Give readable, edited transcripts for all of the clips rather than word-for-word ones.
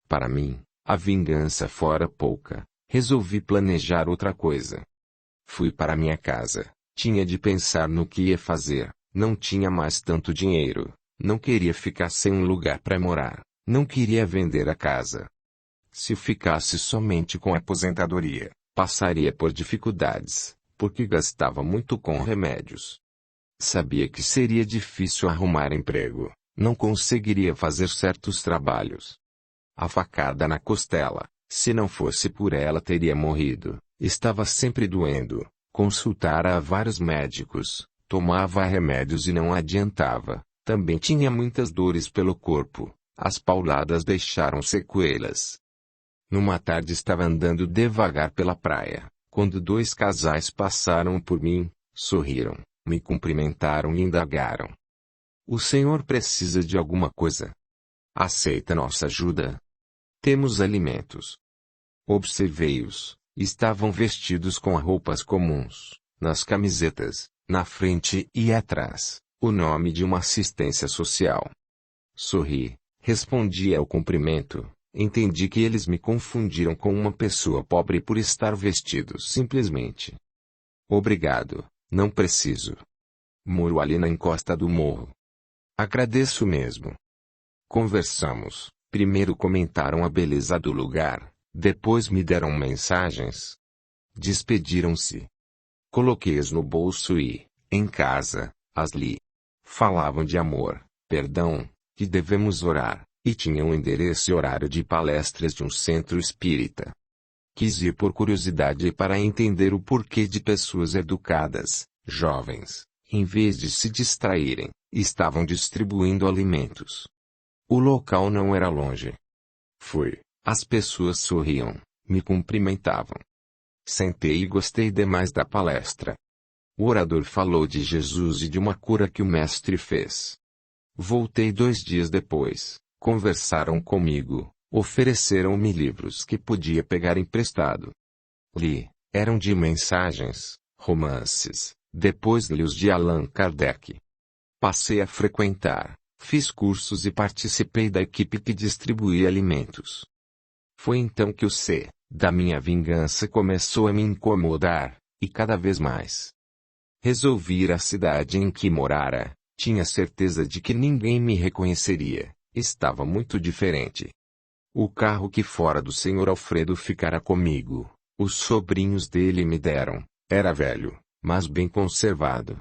Para mim, a vingança fora pouca, resolvi planejar outra coisa. Fui para minha casa, tinha de pensar no que ia fazer, não tinha mais tanto dinheiro, não queria ficar sem um lugar para morar, não queria vender a casa. Se ficasse somente com a aposentadoria, passaria por dificuldades, porque gastava muito com remédios. Sabia que seria difícil arrumar emprego, não conseguiria fazer certos trabalhos. A facada na costela, se não fosse por ela teria morrido, estava sempre doendo, consultara a vários médicos, tomava remédios e não adiantava, também tinha muitas dores pelo corpo, as pauladas deixaram sequelas. Numa tarde estava andando devagar pela praia, quando dois casais passaram por mim, sorriram, me cumprimentaram e indagaram. O senhor precisa de alguma coisa? Aceita nossa ajuda? Temos alimentos. Observei-os, estavam vestidos com roupas comuns, nas camisetas, na frente e atrás, o nome de uma assistência social. Sorri, respondi ao cumprimento. Entendi que eles me confundiram com uma pessoa pobre por estar vestido simplesmente. Obrigado, não preciso. Moro ali na encosta do morro. Agradeço mesmo. Conversamos, primeiro comentaram a beleza do lugar, depois me deram mensagens. Despediram-se. Coloquei-as no bolso e, em casa, as li. Falavam de amor, perdão, que devemos orar. E tinha um endereço e horário de palestras de um centro espírita. Quis ir por curiosidade e para entender o porquê de pessoas educadas, jovens, em vez de se distraírem, estavam distribuindo alimentos. O local não era longe. Fui, as pessoas sorriam, me cumprimentavam. Sentei e gostei demais da palestra. O orador falou de Jesus e de uma cura que o mestre fez. Voltei 2 dias depois. Conversaram comigo, ofereceram-me livros que podia pegar emprestado. Li, eram de mensagens, romances, depois li os de Allan Kardec. Passei a frequentar, fiz cursos e participei da equipe que distribuía alimentos. Foi então que o C, da minha vingança começou a me incomodar, e cada vez mais. Resolvi ir à cidade em que morara, tinha certeza de que ninguém me reconheceria. Estava muito diferente. O carro que fora do Sr. Alfredo ficara comigo, os sobrinhos dele me deram, era velho, mas bem conservado.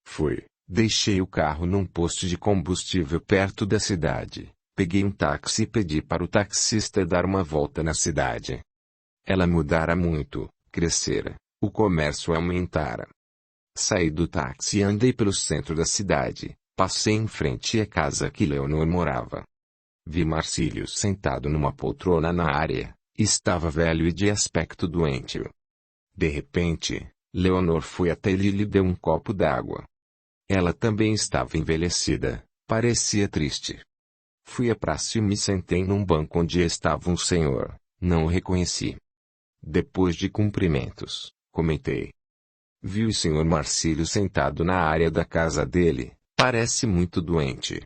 Fui, deixei o carro num posto de combustível perto da cidade, peguei um táxi e pedi para o taxista dar uma volta na cidade. Ela mudara muito, crescera, o comércio aumentara. Saí do táxi e andei pelo centro da cidade. Passei em frente à casa que Leonor morava. Vi Marcílio sentado numa poltrona na área, estava velho e de aspecto doente. De repente, Leonor foi até ele e lhe deu um copo d'água. Ela também estava envelhecida, parecia triste. Fui à praça e me sentei num banco onde estava um senhor, não o reconheci. Depois de cumprimentos, comentei. Vi o senhor Marcílio sentado na área da casa dele. Parece muito doente.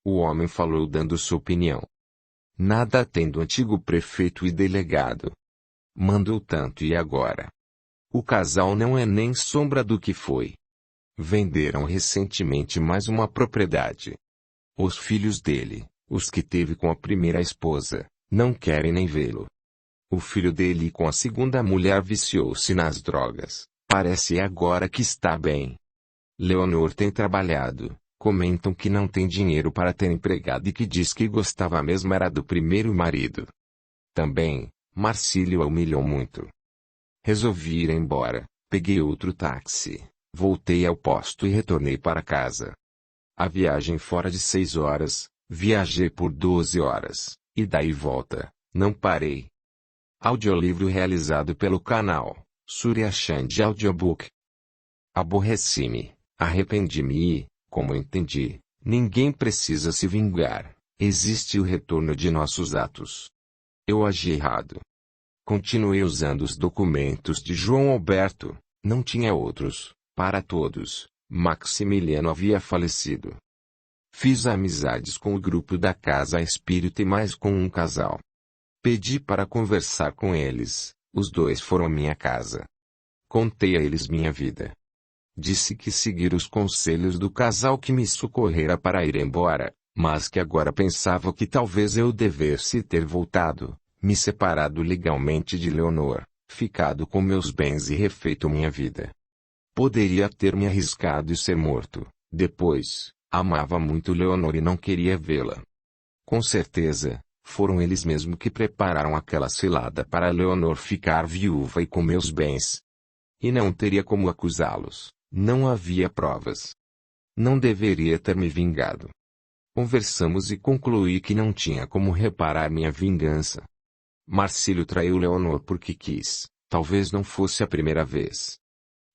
O homem falou dando sua opinião. Nada tem do antigo prefeito e delegado. Mandou tanto e agora? O casal não é nem sombra do que foi. Venderam recentemente mais uma propriedade. Os filhos dele, os que teve com a primeira esposa, não querem nem vê-lo. O filho dele com a segunda mulher viciou-se nas drogas. Parece agora que está bem. Leonor tem trabalhado, comentam que não tem dinheiro para ter empregado e que diz que gostava mesmo era do primeiro marido. Também, Marcílio a humilhou muito. Resolvi ir embora, peguei outro táxi, voltei ao posto e retornei para casa. A viagem fora de 6 horas, viajei por 12 horas, e daí volta, não parei. Audiolivro realizado pelo canal Surya Chand Audiobook. Aborreci-me. Arrependi-me e, como entendi, ninguém precisa se vingar, existe o retorno de nossos atos. Eu agi errado. Continuei usando os documentos de João Alberto, não tinha outros, para todos, Maximiliano havia falecido. Fiz amizades com o grupo da Casa Espírita e mais com um casal. Pedi para conversar com eles, os dois foram à minha casa. Contei a eles minha vida. Disse que seguir os conselhos do casal que me socorrera para ir embora, mas que agora pensava que talvez eu devesse ter voltado, me separado legalmente de Leonor, ficado com meus bens e refeito minha vida. Poderia ter me arriscado e ser morto, depois, amava muito Leonor e não queria vê-la. Com certeza, foram eles mesmos que prepararam aquela cilada para Leonor ficar viúva e com meus bens. E não teria como acusá-los, não havia provas. Não deveria ter me vingado. Conversamos e concluí que não tinha como reparar minha vingança. Marcílio traiu Leonor porque quis, talvez não fosse a primeira vez.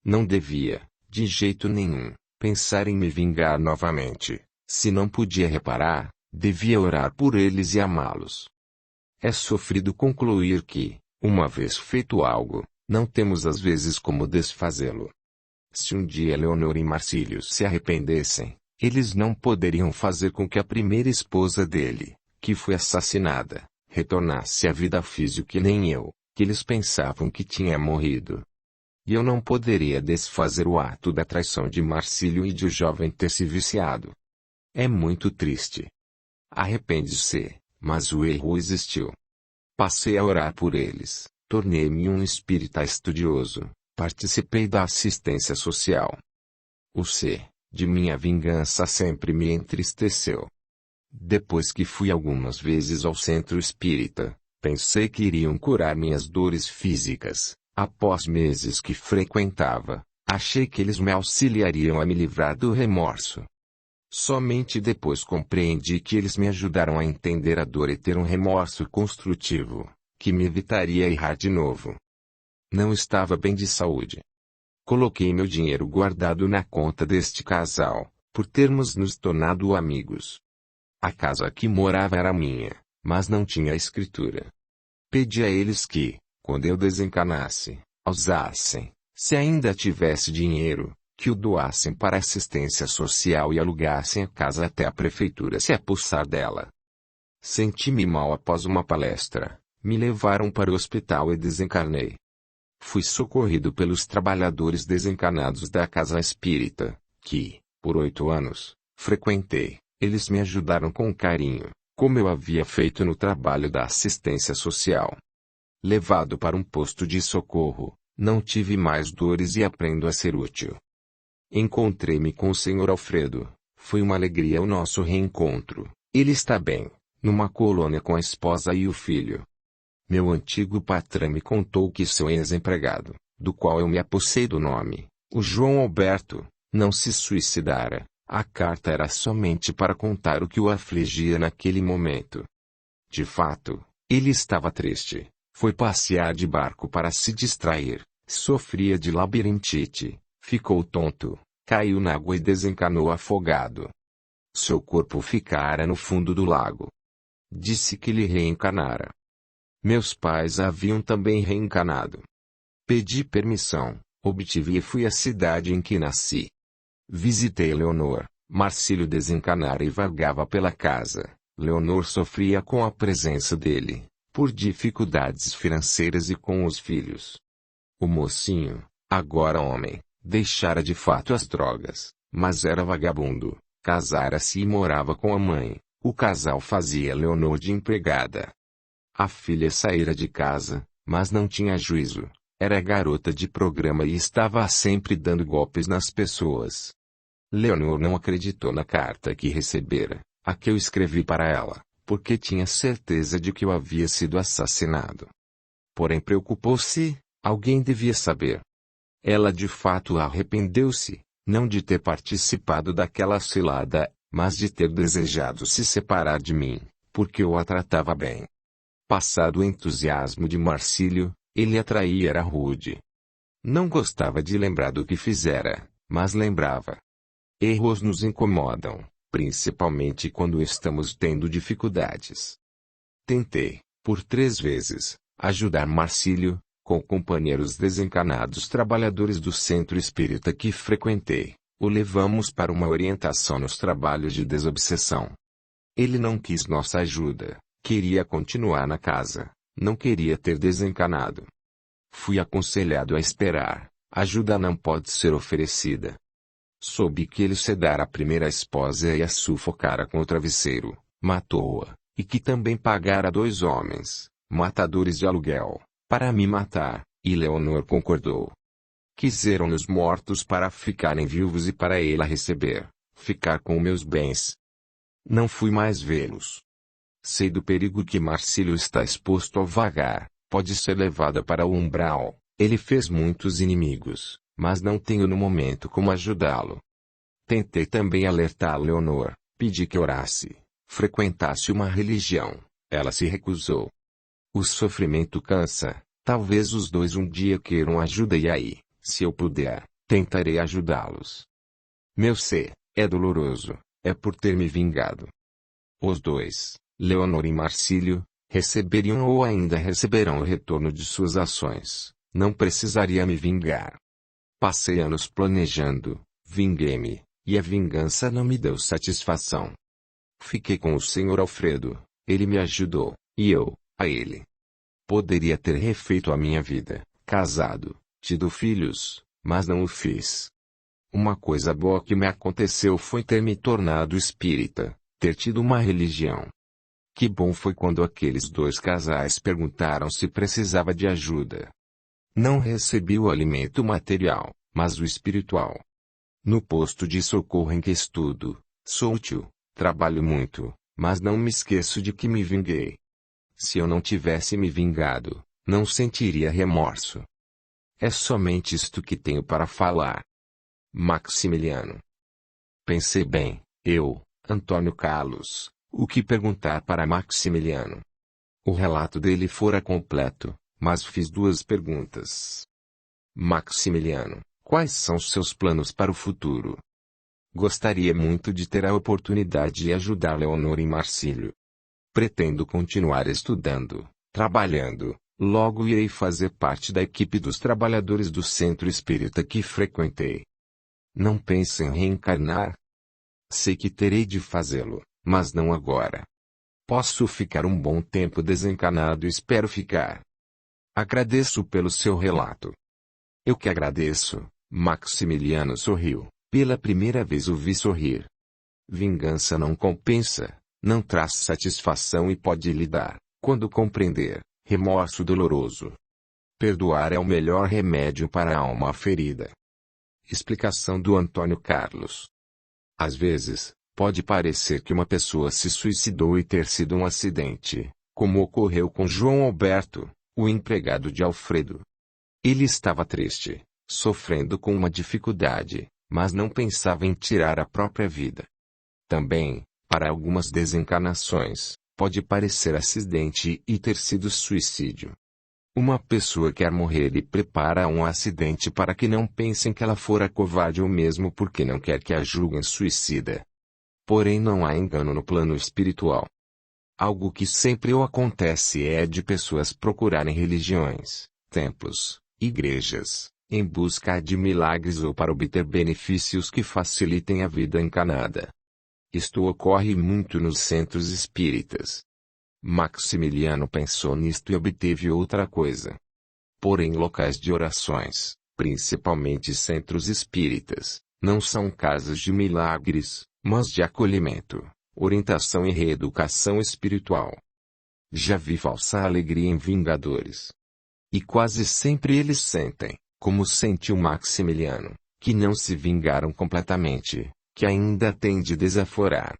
Não devia, de jeito nenhum, pensar em me vingar novamente. Se não podia reparar, devia orar por eles e amá-los. É sofrido concluir que, uma vez feito algo, não temos às vezes como desfazê-lo. Se um dia Leonor e Marcílio se arrependessem, eles não poderiam fazer com que a primeira esposa dele, que foi assassinada, retornasse à vida física e nem eu, que eles pensavam que tinha morrido. E eu não poderia desfazer o ato da traição de Marcílio e de o jovem ter se viciado. É muito triste. Arrepende-se, mas o erro existiu. Passei a orar por eles, tornei-me um espírita estudioso, participei da assistência social. O C, de minha vingança sempre me entristeceu. Depois que fui algumas vezes ao centro espírita, pensei que iriam curar minhas dores físicas. Após meses que frequentava, achei que eles me auxiliariam a me livrar do remorso. Somente depois compreendi que eles me ajudaram a entender a dor e ter um remorso construtivo, que me evitaria errar de novo. Não estava bem de saúde. Coloquei meu dinheiro guardado na conta deste casal, por termos nos tornado amigos. A casa que morava era minha, mas não tinha escritura. Pedi a eles que, quando eu desencanasse, usassem, se ainda tivesse dinheiro, que o doassem para assistência social e alugassem a casa até a prefeitura se apossar dela. Senti-me mal após uma palestra, me levaram para o hospital e desencarnei. Fui socorrido pelos trabalhadores desencanados da Casa Espírita, que, por 8 anos, frequentei, eles me ajudaram com carinho, como eu havia feito no trabalho da assistência social. Levado para um posto de socorro, não tive mais dores e aprendo a ser útil. Encontrei-me com o Sr. Alfredo, foi uma alegria o nosso reencontro, ele está bem, numa colônia com a esposa e o filho. Meu antigo patrão me contou que seu ex-empregado, do qual eu me apossei do nome, o João Alberto, não se suicidara, a carta era somente para contar o que o afligia naquele momento. De fato, ele estava triste. Foi passear de barco para se distrair, sofria de labirintite, ficou tonto, caiu na água e desencanou afogado. Seu corpo ficara no fundo do lago. Disse que lhe reencarnara. Meus pais haviam também reencarnado. Pedi permissão, obtive e fui à cidade em que nasci. Visitei Leonor, Marcílio desencarnara e vagava pela casa. Leonor sofria com a presença dele, por dificuldades financeiras e com os filhos. O mocinho, agora homem, deixara de fato as drogas, mas era vagabundo, casara-se e morava com a mãe. O casal fazia Leonor de empregada. A filha saíra de casa, mas não tinha juízo, era garota de programa e estava sempre dando golpes nas pessoas. Leonor não acreditou na carta que recebera, a que eu escrevi para ela, porque tinha certeza de que eu havia sido assassinado. Porém preocupou-se, alguém devia saber. Ela de fato arrependeu-se, não de ter participado daquela cilada, mas de ter desejado se separar de mim, porque eu a tratava bem. Passado o entusiasmo de Marcílio, ele a traía era rude. Não gostava de lembrar do que fizera, mas lembrava. Erros nos incomodam, principalmente quando estamos tendo dificuldades. Tentei, por 3 vezes, ajudar Marcílio, com companheiros desencanados trabalhadores do centro espírita que frequentei, O levamos para uma orientação nos trabalhos de desobsessão. Ele não quis nossa ajuda, queria continuar na casa, não queria ter desencanado. Fui aconselhado a esperar, ajuda não pode ser oferecida. Soube que ele sedara a primeira esposa e a sufocara com o travesseiro, matou-a, e que também pagara 2 homens, matadores de aluguel, para me matar, e Leonor concordou. Quiseram-nos mortos para ficarem vivos e para ele a receber, ficar com meus bens. Não fui mais vê-los. Sei do perigo que Marcílio está exposto ao vagar, pode ser levada para o umbral, ele fez muitos inimigos, mas não tenho no momento como ajudá-lo. Tentei também alertar Leonor, pedi que orasse, frequentasse uma religião, ela se recusou. O sofrimento cansa, talvez os 2 um dia queiram ajuda e aí, se eu puder, tentarei ajudá-los. Meu ser, é doloroso, é por ter me vingado. Os 2, Leonor e Marcílio, receberiam ou ainda receberão o retorno de suas ações, não precisaria me vingar. Passei anos planejando, vinguei-me, e a vingança não me deu satisfação. Fiquei com o Sr. Alfredo, ele me ajudou, e eu, a ele. Poderia ter refeito a minha vida, casado, tido filhos, mas não o fiz. Uma coisa boa que me aconteceu foi ter me tornado espírita, ter tido uma religião. Que bom foi quando aqueles 2 casais perguntaram se precisava de ajuda. Não recebi o alimento material, mas o espiritual. No posto de socorro em que estudo, sou útil, trabalho muito, mas não me esqueço de que me vinguei. Se eu não tivesse me vingado, não sentiria remorso. É somente isto que tenho para falar. Maximiliano. Pensei bem, Antônio Carlos, o que perguntar para Maximiliano. O relato dele fora completo, mas fiz 2 perguntas. Maximiliano, quais são seus planos para o futuro? Gostaria muito de ter a oportunidade de ajudar Leonor e Marcílio. Pretendo continuar estudando, trabalhando, logo irei fazer parte da equipe dos trabalhadores do centro espírita que frequentei. Não penso em reencarnar? Sei que terei de fazê-lo, mas não agora. Posso ficar um bom tempo desencanado e espero ficar. Agradeço pelo seu relato. Eu que agradeço, Maximiliano sorriu, pela primeira vez o vi sorrir. Vingança não compensa, não traz satisfação e pode lhe dar, quando compreender, remorso doloroso. Perdoar é o melhor remédio para a alma ferida. Explicação do Antônio Carlos. Às vezes, pode parecer que uma pessoa se suicidou e ter sido um acidente, como ocorreu com João Alberto, o empregado de Alfredo. Ele estava triste, sofrendo com uma dificuldade, mas não pensava em tirar a própria vida. Também, para algumas desencarnações, pode parecer acidente e ter sido suicídio. Uma pessoa quer morrer e prepara um acidente para que não pensem que ela fora covarde ou mesmo porque não quer que a julguem suicida. Porém não há engano no plano espiritual. Algo que sempre acontece é de pessoas procurarem religiões, templos, igrejas, em busca de milagres ou para obter benefícios que facilitem a vida encarnada. Isto ocorre muito nos centros espíritas. Maximiliano pensou nisto e obteve outra coisa. Porém locais de orações, principalmente centros espíritas, não são casas de milagres, mas de acolhimento, orientação e reeducação espiritual. Já vi falsa alegria em vingadores. E quase sempre eles sentem, como sentiu Maximiliano, que não se vingaram completamente, que ainda têm de desaforar.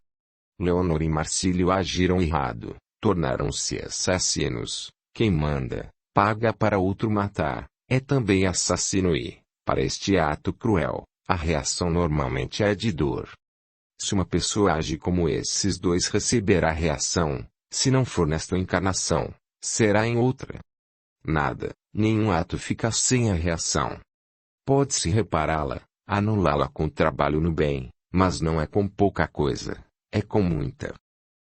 Leonor e Marcílio agiram errado, tornaram-se assassinos. Quem manda, paga para outro matar, é também assassino e, para este ato cruel, a reação normalmente é de dor. Se uma pessoa age como esses 2 receberá reação, se não for nesta encarnação, será em outra. Nada, nenhum ato fica sem a reação. Pode-se repará-la, anulá-la com trabalho no bem, mas não é com pouca coisa, é com muita.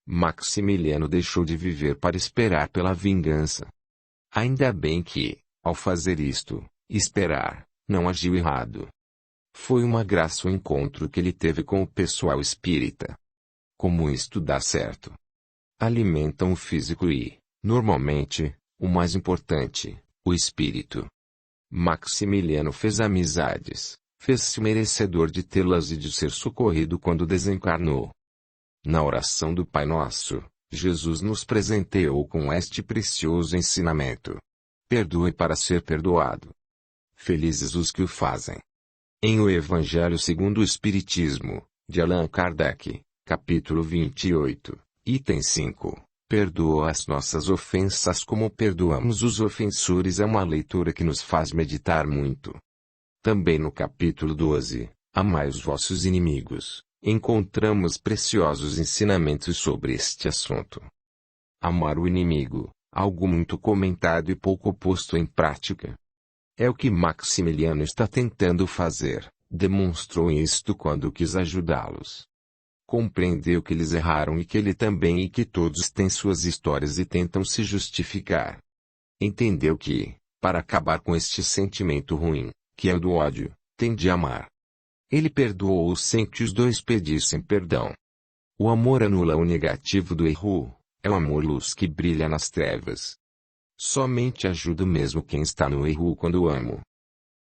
Maximiliano deixou de viver para esperar pela vingança. Ainda bem que, ao fazer isto, esperar, não agiu errado. Foi uma graça o encontro que ele teve com o pessoal espírita. Como isto dá certo? Alimentam o físico e, normalmente, o mais importante, o espírito. Maximiliano fez amizades, fez-se merecedor de tê-las e de ser socorrido quando desencarnou. Na oração do Pai Nosso, Jesus nos presenteou com este precioso ensinamento: perdoe para ser perdoado. Felizes os que o fazem. Em O Evangelho segundo o Espiritismo, de Allan Kardec, capítulo 28, item 5, perdoa as nossas ofensas como perdoamos os ofensores, é uma leitura que nos faz meditar muito. Também no capítulo 12, amai os vossos inimigos, encontramos preciosos ensinamentos sobre este assunto. Amar o inimigo, algo muito comentado e pouco posto em prática. É o que Maximiliano está tentando fazer, demonstrou isto quando quis ajudá-los. Compreendeu que eles erraram e que ele também e que todos têm suas histórias e tentam se justificar. Entendeu que, para acabar com este sentimento ruim, que é o do ódio, tem de amar. Ele perdoou-os sem que os dois pedissem perdão. O amor anula o negativo do erro, é o amor-luz que brilha nas trevas. Somente ajudo mesmo quem está no erro quando amo.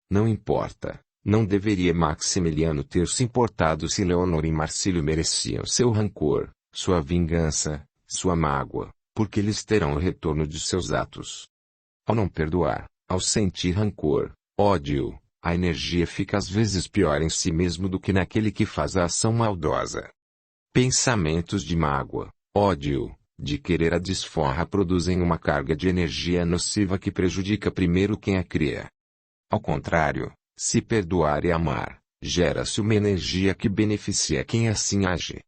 Não importa, não deveria Maximiliano ter se importado se Leonor e Marcílio mereciam seu rancor, sua vingança, sua mágoa, porque eles terão o retorno de seus atos. Ao não perdoar, ao sentir rancor, ódio, a energia fica às vezes pior em si mesmo do que naquele que faz a ação maldosa. Pensamentos de mágoa, ódio, de querer a desforra produzem uma carga de energia nociva que prejudica primeiro quem a cria. Ao contrário, se perdoar e amar, gera-se uma energia que beneficia quem assim age.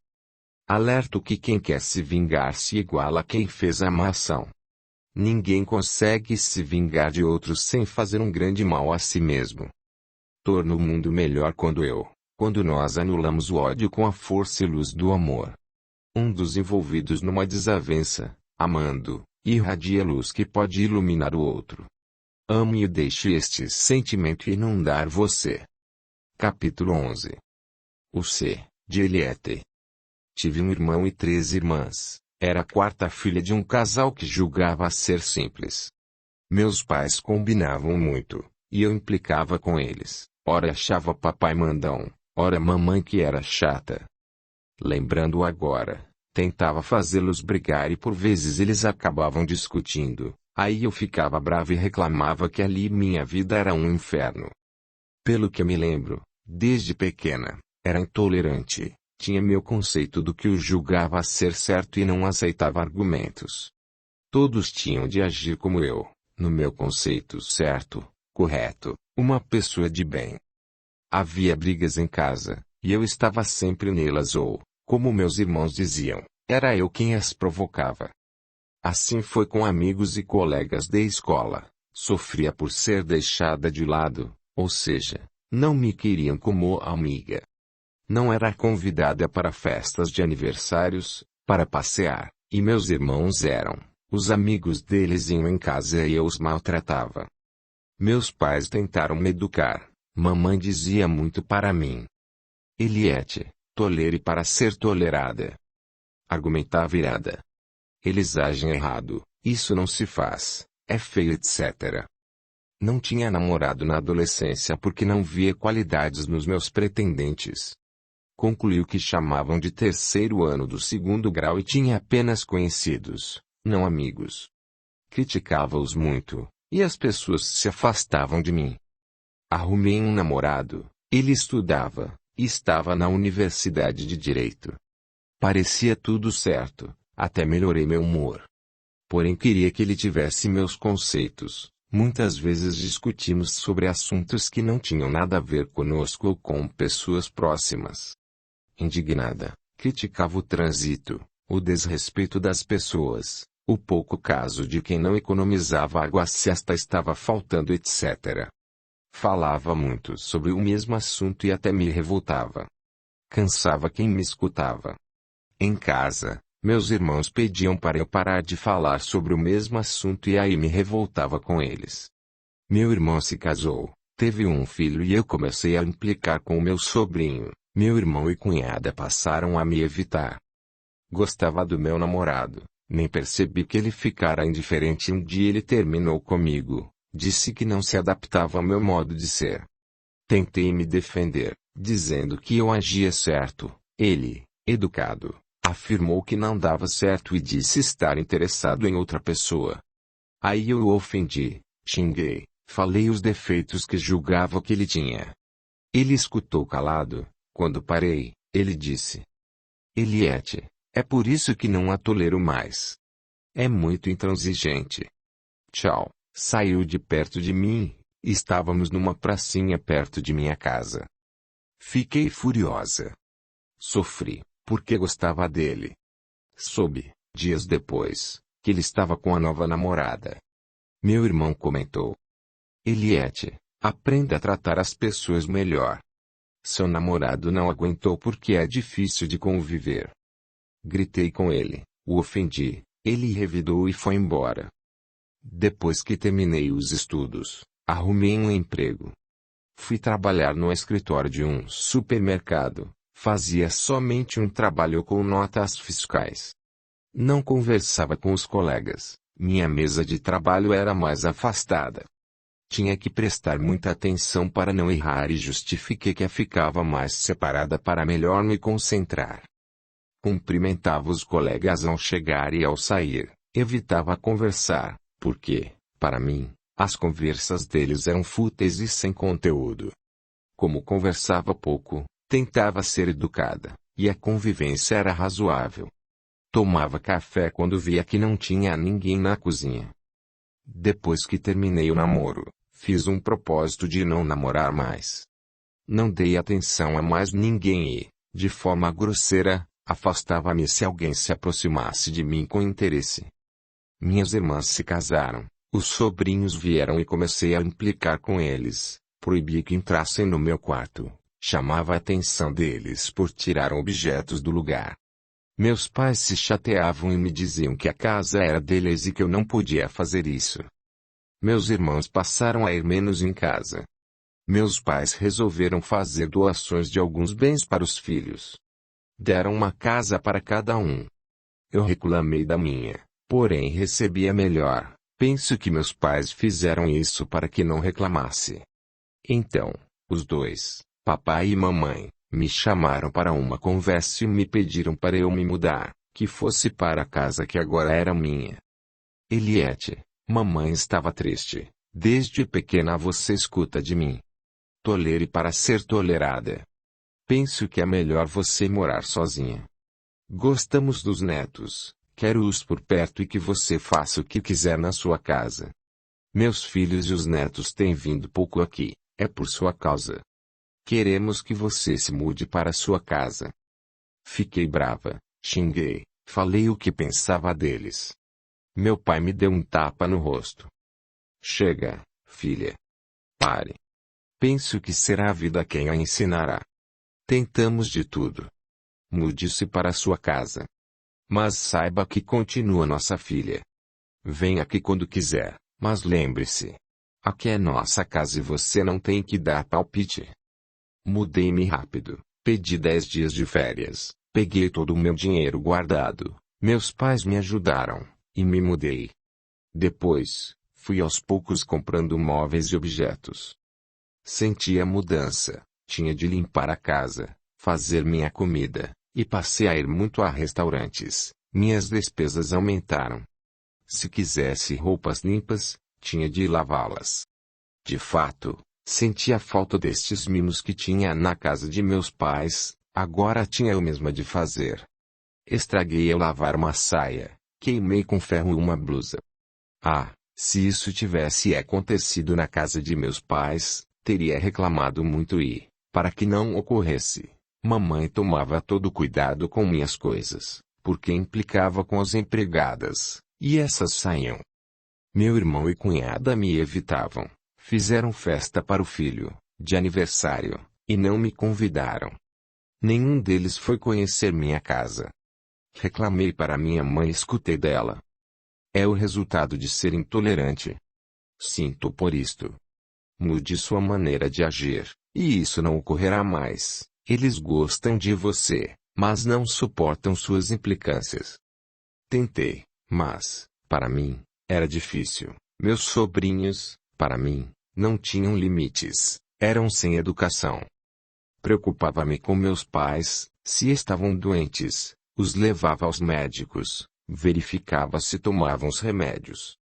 Alerto que quem quer se vingar se iguala a quem fez a má ação. Ninguém consegue se vingar de outros sem fazer um grande mal a si mesmo. Torna o mundo melhor quando nós anulamos o ódio com a força e luz do amor. Um dos envolvidos numa desavença, amando, irradia luz que pode iluminar o outro. Ame e deixe este sentimento inundar você. Capítulo 11. O C, de Eliette. Tive um irmão e 3 irmãs. Era a 4ª filha de um casal que julgava ser simples. Meus pais combinavam muito, e eu implicava com eles. Ora achava papai mandão, ora mamãe que era chata. Lembrando agora, tentava fazê-los brigar e por vezes eles acabavam discutindo. Aí eu ficava bravo e reclamava que ali minha vida era um inferno. Pelo que me lembro, desde pequena, era intolerante, tinha meu conceito do que eu julgava ser certo e não aceitava argumentos. Todos tinham de agir como eu, no meu conceito certo, correto, uma pessoa de bem. Havia brigas em casa, e eu estava sempre nelas ou, como meus irmãos diziam, era eu quem as provocava. Assim foi com amigos e colegas de escola, sofria por ser deixada de lado, ou seja, não me queriam como amiga. Não era convidada para festas de aniversários, para passear, e meus irmãos eram, os amigos deles iam em casa e eu os maltratava. Meus pais tentaram me educar, mamãe dizia muito para mim. Eliette, tolere para ser tolerada. Argumentava irada. Eles agem errado, isso não se faz, é feio etc. Não tinha namorado na adolescência porque não via qualidades nos meus pretendentes. Concluiu que chamavam de 3º ano do 2º grau e tinha apenas conhecidos, não amigos. Criticava-os muito, e as pessoas se afastavam de mim. Arrumei um namorado, ele estudava, e estava na universidade de Direito. Parecia tudo certo, até melhorei meu humor. Porém queria que ele tivesse meus conceitos. Muitas vezes discutimos sobre assuntos que não tinham nada a ver conosco ou com pessoas próximas. Indignada, criticava o trânsito, o desrespeito das pessoas, o pouco caso de quem não economizava água se esta estava faltando etc. Falava muito sobre o mesmo assunto e até me revoltava. Cansava quem me escutava. Em casa, meus irmãos pediam para eu parar de falar sobre o mesmo assunto e aí me revoltava com eles. Meu irmão se casou, Teve um filho e eu comecei a implicar com o meu sobrinho. Meu irmão e cunhada passaram a me evitar. Gostava do meu namorado, nem percebi que ele ficara indiferente. Um dia ele terminou comigo, disse que não se adaptava ao meu modo de ser. Tentei me defender, dizendo que eu agia certo. Ele, educado, afirmou que não dava certo e disse estar interessado em outra pessoa. Aí eu o ofendi, xinguei, falei os defeitos que julgava que ele tinha. Ele escutou calado. Quando parei, ele disse: Eliette, é por isso que não a tolero mais. É muito intransigente. Tchau. Saiu de perto de mim. Estávamos numa pracinha perto de minha casa. Fiquei furiosa. Sofri, porque gostava dele. Soube, dias depois, que ele estava com a nova namorada. Meu irmão comentou: Eliette, aprenda a tratar as pessoas melhor. Seu namorado não aguentou porque é difícil de conviver. Gritei com ele, o ofendi, ele revidou e foi embora. Depois que terminei os estudos, arrumei um emprego. Fui trabalhar no escritório de um supermercado, fazia somente um trabalho com notas fiscais. Não conversava com os colegas, minha mesa de trabalho era mais afastada. Tinha que prestar muita atenção para não errar e justifiquei que ficava mais separada para melhor me concentrar. Cumprimentava os colegas ao chegar e ao sair, evitava conversar, porque, para mim, as conversas deles eram fúteis e sem conteúdo. Como conversava pouco, tentava ser educada, e a convivência era razoável. Tomava café quando via que não tinha ninguém na cozinha. Depois que terminei o namoro, fiz um propósito de não namorar mais. Não dei atenção a mais ninguém e, de forma grosseira, afastava-me se alguém se aproximasse de mim com interesse. Minhas irmãs se casaram, os sobrinhos vieram e comecei a implicar com eles, proibi que entrassem no meu quarto, chamava a atenção deles por tirar objetos do lugar. Meus pais se chateavam e me diziam que a casa era deles e que eu não podia fazer isso. Meus irmãos passaram a ir menos em casa. Meus pais resolveram fazer doações de alguns bens para os filhos. Deram uma casa para cada um. Eu reclamei da minha, porém recebi a melhor. Penso que meus pais fizeram isso para que não reclamasse. Então, os dois, papai e mamãe, me chamaram para uma conversa e me pediram para eu me mudar, que fosse para a casa que agora era minha. Eliette, mamãe estava triste. Desde pequena você escuta de mim. Tolere para ser tolerada. Penso que é melhor você morar sozinha. Gostamos dos netos, quero-os por perto e que você faça o que quiser na sua casa. Meus filhos e os netos têm vindo pouco aqui, é por sua causa. Queremos que você se mude para sua casa. Fiquei brava, xinguei, falei o que pensava deles. Meu pai me deu um tapa no rosto. Chega, filha. Pare. Penso que será a vida quem a ensinará. Tentamos de tudo. Mude-se para sua casa. Mas saiba que continua nossa filha. Venha aqui quando quiser, mas lembre-se. Aqui é nossa casa e você não tem que dar palpite. Mudei-me rápido, pedi 10 dias de férias, peguei todo o meu dinheiro guardado, meus pais me ajudaram, e me mudei. Depois, fui aos poucos comprando móveis e objetos. Senti a mudança, tinha de limpar a casa, fazer minha comida, e passei a ir muito a restaurantes, minhas despesas aumentaram. Se quisesse roupas limpas, tinha de lavá-las. De fato, senti a falta destes mimos que tinha na casa de meus pais, agora tinha eu mesma de fazer. Estraguei ao lavar uma saia, queimei com ferro uma blusa. Ah, se isso tivesse acontecido na casa de meus pais, teria reclamado muito e, para que não ocorresse, mamãe tomava todo cuidado com minhas coisas, porque implicava com as empregadas, e essas saíam. Meu irmão e cunhada me evitavam. Fizeram festa para o filho, de aniversário, e não me convidaram. Nenhum deles foi conhecer minha casa. Reclamei para minha mãe e escutei dela. É o resultado de ser intolerante. Sinto por isto. Mude sua maneira de agir, e isso não ocorrerá mais. Eles gostam de você, mas não suportam suas implicâncias. Tentei, mas, para mim, era difícil. Meus sobrinhos, para mim, não tinham limites, eram sem educação. Preocupava-me com meus pais, se estavam doentes, os levava aos médicos, verificava se tomavam os remédios.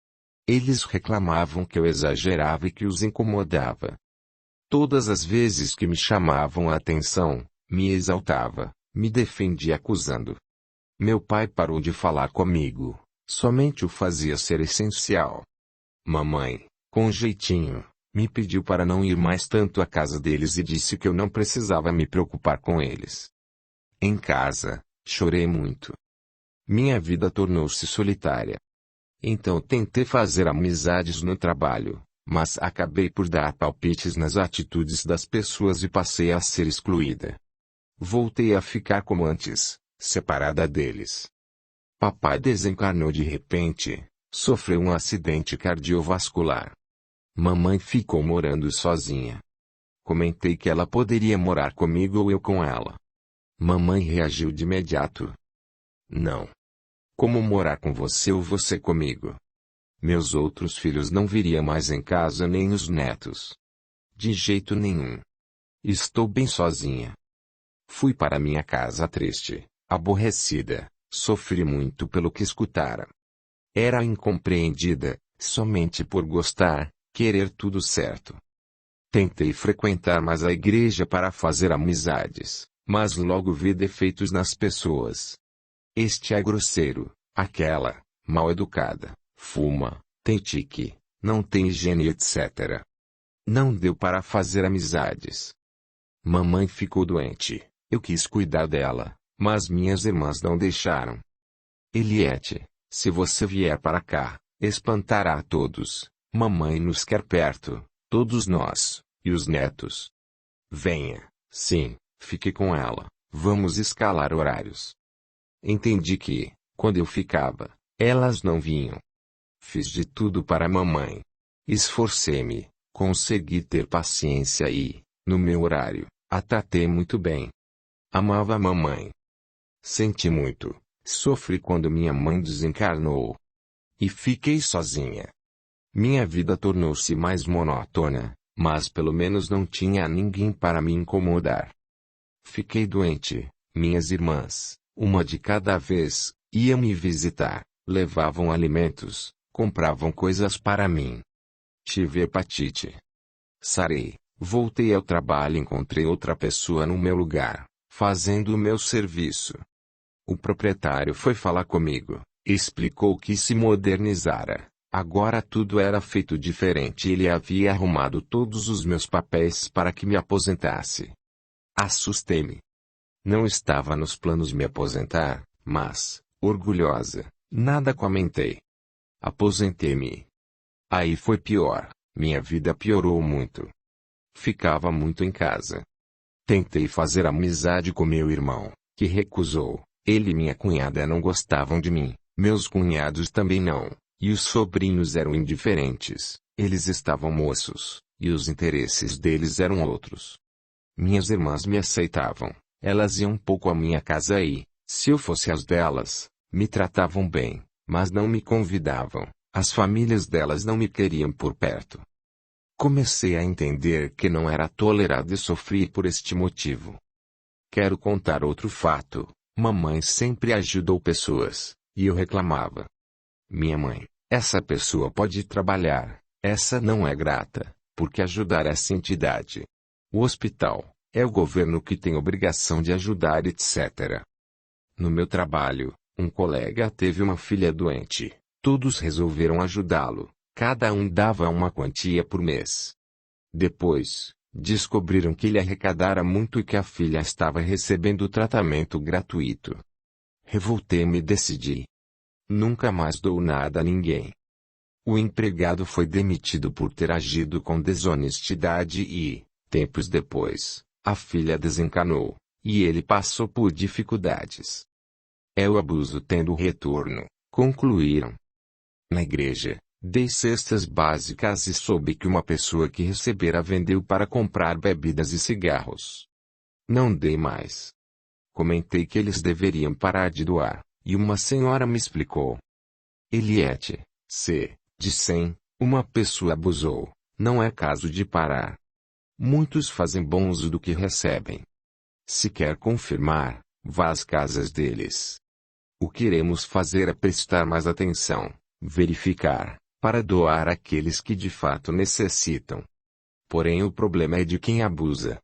Eles reclamavam que eu exagerava e que os incomodava. Todas as vezes que me chamavam a atenção, me exaltava, me defendia acusando. Meu pai parou de falar comigo, somente o fazia ser essencial. Mamãe, com jeitinho, me pediu para não ir mais tanto à casa deles e disse que eu não precisava me preocupar com eles. Em casa, chorei muito. Minha vida tornou-se solitária. Então tentei fazer amizades no trabalho, mas acabei por dar palpites nas atitudes das pessoas e passei a ser excluída. Voltei a ficar como antes, separada deles. Papai desencarnou de repente, sofreu um acidente cardiovascular. Mamãe ficou morando sozinha. Comentei que ela poderia morar comigo ou eu com ela. Mamãe reagiu de imediato. Não. Como morar com você ou você comigo? Meus outros filhos não viriam mais em casa nem os netos. De jeito nenhum. Estou bem sozinha. Fui para minha casa triste, aborrecida, sofri muito pelo que escutara. Era incompreendida, somente por gostar, querer tudo certo. Tentei frequentar mais a igreja para fazer amizades, mas logo vi defeitos nas pessoas. Este é grosseiro, aquela, mal educada, fuma, tem tique, não tem higiene etc. Não deu para fazer amizades. Mamãe ficou doente, eu quis cuidar dela, mas minhas irmãs não deixaram. Eliette, se você vier para cá, espantará a todos, mamãe nos quer perto, todos nós, e os netos. Venha, sim, fique com ela, vamos escalar horários. Entendi que, quando eu ficava, elas não vinham. Fiz de tudo para a mamãe. Esforcei-me, consegui ter paciência e, no meu horário, a tratei muito bem. Amava a mamãe. Senti muito, sofri quando minha mãe desencarnou. E fiquei sozinha. Minha vida tornou-se mais monótona, mas pelo menos não tinha ninguém para me incomodar. Fiquei doente, minhas irmãs, uma de cada vez, iam me visitar, levavam alimentos, compravam coisas para mim. Tive hepatite. Sarei, voltei ao trabalho e encontrei outra pessoa no meu lugar, fazendo o meu serviço. O proprietário foi falar comigo, explicou que se modernizara, agora tudo era feito diferente e ele havia arrumado todos os meus papéis para que me aposentasse. Assustei-me. Não estava nos planos me aposentar, mas, orgulhosa, nada comentei. Aposentei-me. Aí foi pior, minha vida piorou muito. Ficava muito em casa. Tentei fazer amizade com meu irmão, que recusou. Ele e minha cunhada não gostavam de mim, meus cunhados também não, e os sobrinhos eram indiferentes, eles estavam moços, e os interesses deles eram outros. Minhas irmãs me aceitavam, elas iam pouco à minha casa e, se eu fosse às delas, me tratavam bem, mas não me convidavam, as famílias delas não me queriam por perto. Comecei a entender que não era tolerado e sofri por este motivo. Quero contar outro fato. Mamãe sempre ajudou pessoas, e eu reclamava. Minha mãe, essa pessoa pode trabalhar, essa não é grata, porque ajudar essa entidade. O hospital, é o governo que tem obrigação de ajudar etc. No meu trabalho, um colega teve uma filha doente, todos resolveram ajudá-lo, cada um dava uma quantia por mês. Depois, descobriram que ele arrecadara muito e que a filha estava recebendo tratamento gratuito. Revoltei-me e decidi. Nunca mais dou nada a ninguém. O empregado foi demitido por ter agido com desonestidade e, tempos depois, a filha desencanou, e ele passou por dificuldades. É o abuso tendo retorno, concluíram. Na igreja, Dei cestas básicas e soube que uma pessoa que recebera vendeu para comprar bebidas e cigarros. Não dei mais. Comentei que eles deveriam parar de doar, e uma senhora me explicou. Eliette, de 100, uma pessoa abusou, não é caso de parar. Muitos fazem bom uso do que recebem. Se quer confirmar, vá às casas deles. O que iremos fazer é prestar mais atenção, verificar, para doar àqueles que de fato necessitam. Porém o problema é de quem abusa.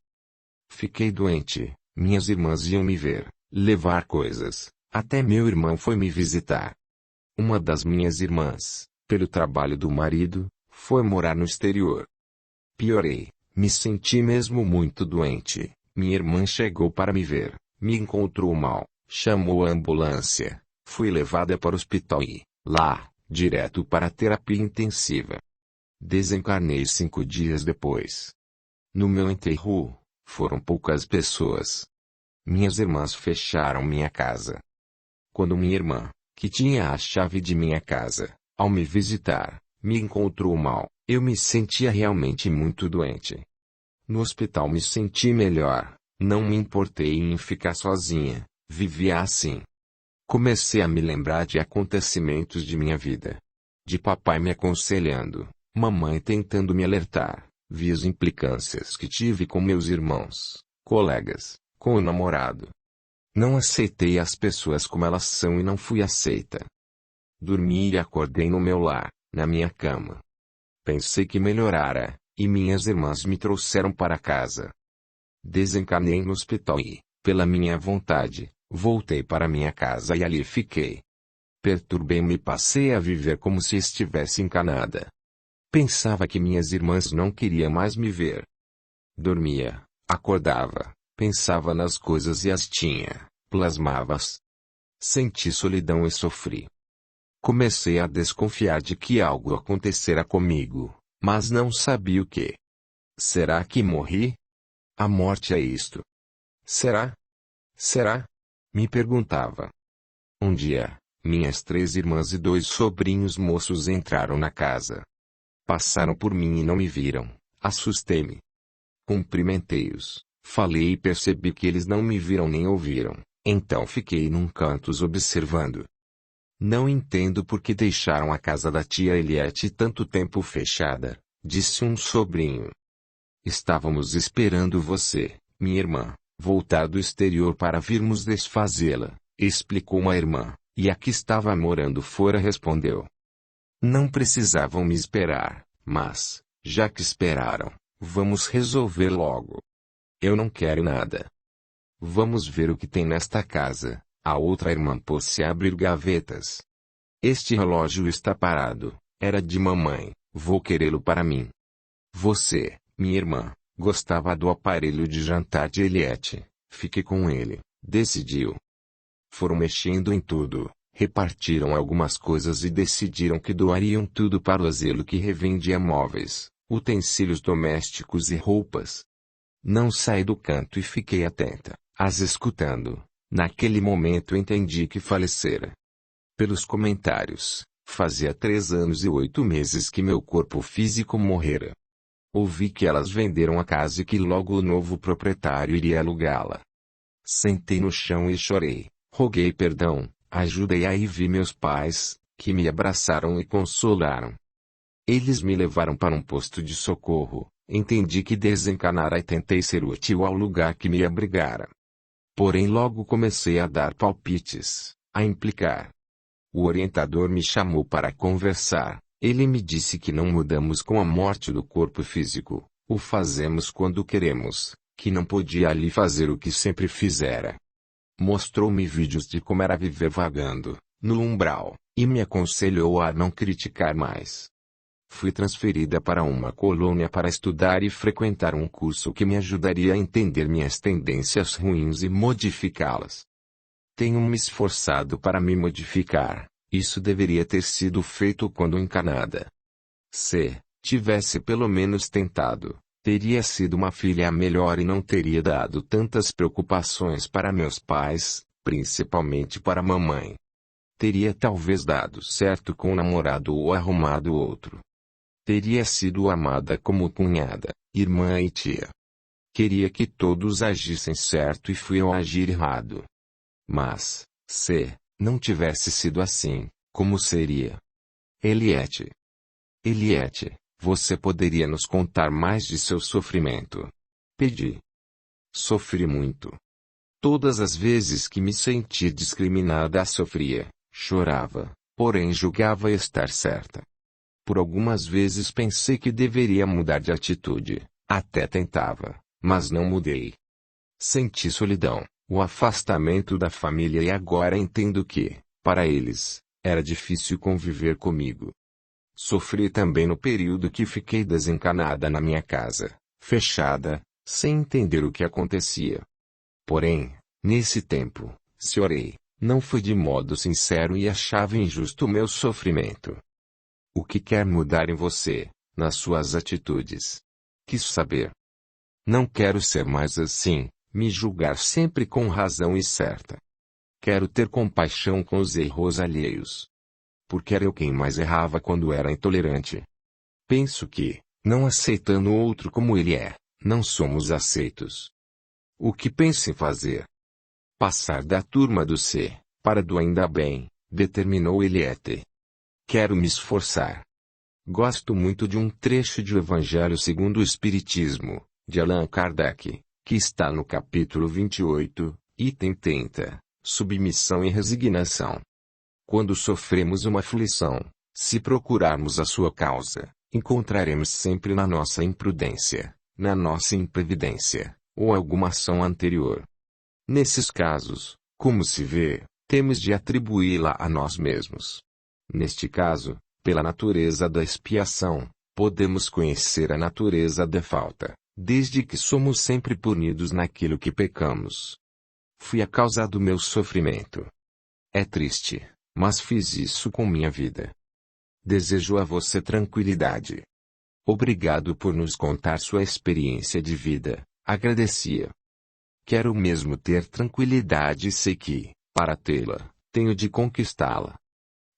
Fiquei doente, minhas irmãs iam me ver, levar coisas, até meu irmão foi me visitar. Uma das minhas irmãs, pelo trabalho do marido, foi morar no exterior. Piorei, me senti mesmo muito doente. Minha irmã chegou para me ver, me encontrou mal, chamou a ambulância, fui levada para o hospital e, lá, direto para a terapia intensiva. Desencarnei 5 dias depois. No meu enterro, foram poucas pessoas. Minhas irmãs fecharam minha casa. Quando minha irmã, que tinha a chave de minha casa, ao me visitar, me encontrou mal, eu me sentia realmente muito doente. No hospital me senti melhor, não me importei em ficar sozinha, vivia assim. Comecei a me lembrar de acontecimentos de minha vida. De papai me aconselhando, mamãe tentando me alertar, vi as implicâncias que tive com meus irmãos, colegas, com o namorado. Não aceitei as pessoas como elas são e não fui aceita. Dormi e acordei no meu lar, na minha cama. Pensei que melhorara, e minhas irmãs me trouxeram para casa. Desencarnei no hospital e, pela minha vontade, voltei para minha casa e ali fiquei. Perturbei-me e passei a viver como se estivesse encanada. Pensava que minhas irmãs não queriam mais me ver. Dormia, acordava, pensava nas coisas e as tinha, plasmava-as. Senti solidão e sofri. Comecei a desconfiar de que algo acontecera comigo, mas não sabia o que. Será que morri? A morte é isto. Será? Será? Me perguntava. Um dia, minhas 3 irmãs e 2 sobrinhos moços entraram na casa. Passaram por mim e não me viram, assustei-me. Cumprimentei-os, falei e percebi que eles não me viram nem ouviram, então fiquei num canto os observando. Não entendo por que deixaram a casa da tia Eliette tanto tempo fechada, disse um sobrinho. Estávamos esperando você, minha irmã, voltar do exterior para virmos desfazê-la, explicou uma irmã, e a que estava morando fora respondeu. Não precisavam me esperar, mas, já que esperaram, vamos resolver logo. Eu não quero nada. Vamos ver o que tem nesta casa. A outra irmã pôs-se a abrir gavetas. Este relógio está parado, era de mamãe, vou querê-lo para mim. Você, minha irmã, gostava do aparelho de jantar de Eliette, fique com ele, decidiu. Foram mexendo em tudo, repartiram algumas coisas e decidiram que doariam tudo para o asilo que revendia móveis, utensílios domésticos e roupas. Não saí do canto e fiquei atenta, as escutando. Naquele momento entendi que falecera. Pelos comentários, fazia 3 anos e 8 meses que meu corpo físico morrera. Ouvi que elas venderam a casa e que logo o novo proprietário iria alugá-la. Sentei no chão e chorei, roguei perdão, ajuda e aí vi meus pais, que me abraçaram e consolaram. Eles me levaram para um posto de socorro, entendi que desencarnara e tentei ser útil ao lugar que me abrigara. Porém logo comecei a dar palpites, a implicar. O orientador me chamou para conversar, ele me disse que não mudamos com a morte do corpo físico, o fazemos quando queremos, que não podia ali fazer o que sempre fizera. Mostrou-me vídeos de como era viver vagando, no umbral, e me aconselhou a não criticar mais. Fui transferida para uma colônia para estudar e frequentar um curso que me ajudaria a entender minhas tendências ruins e modificá-las. Tenho me esforçado para me modificar, isso deveria ter sido feito quando encarnada. Se tivesse pelo menos tentado, teria sido uma filha melhor e não teria dado tantas preocupações para meus pais, principalmente para mamãe. Teria talvez dado certo com o namorado ou arrumado outro. Teria sido amada como cunhada, irmã e tia. Queria que todos agissem certo e fui eu a agir errado. Mas, se não tivesse sido assim, como seria? Eliette. Eliette, você poderia nos contar mais de seu sofrimento? Pedi. Sofri muito. Todas as vezes que me senti discriminada sofria, chorava, porém julgava estar certa. Por algumas vezes pensei que deveria mudar de atitude, até tentava, mas não mudei. Senti solidão, o afastamento da família e agora entendo que, para eles, era difícil conviver comigo. Sofri também no período que fiquei desencanada na minha casa, fechada, sem entender o que acontecia. Porém, nesse tempo, se orei, não foi de modo sincero e achava injusto o meu sofrimento. O que quer mudar em você, nas suas atitudes? Quis saber. Não quero ser mais assim, me julgar sempre com razão e certa. Quero ter compaixão com os erros alheios. Porque era eu quem mais errava quando era intolerante. Penso que, não aceitando o outro como ele é, não somos aceitos. O que penso em fazer? Passar da turma do C, para do ainda bem, determinou Eliette. Quero me esforçar. Gosto muito de um trecho de O Evangelho segundo o Espiritismo, de Allan Kardec, que está no capítulo 28, item 30, submissão e resignação. Quando sofremos uma aflição, se procurarmos a sua causa, encontraremos sempre na nossa imprudência, na nossa imprevidência, ou alguma ação anterior. Nesses casos, como se vê, temos de atribuí-la a nós mesmos. Neste caso, pela natureza da expiação, podemos conhecer a natureza da falta, desde que somos sempre punidos naquilo que pecamos. Fui a causa do meu sofrimento. É triste, mas fiz isso com minha vida. Desejo a você tranquilidade. Obrigado por nos contar sua experiência de vida, agradecia. Quero mesmo ter tranquilidade e sei que, para tê-la, tenho de conquistá-la.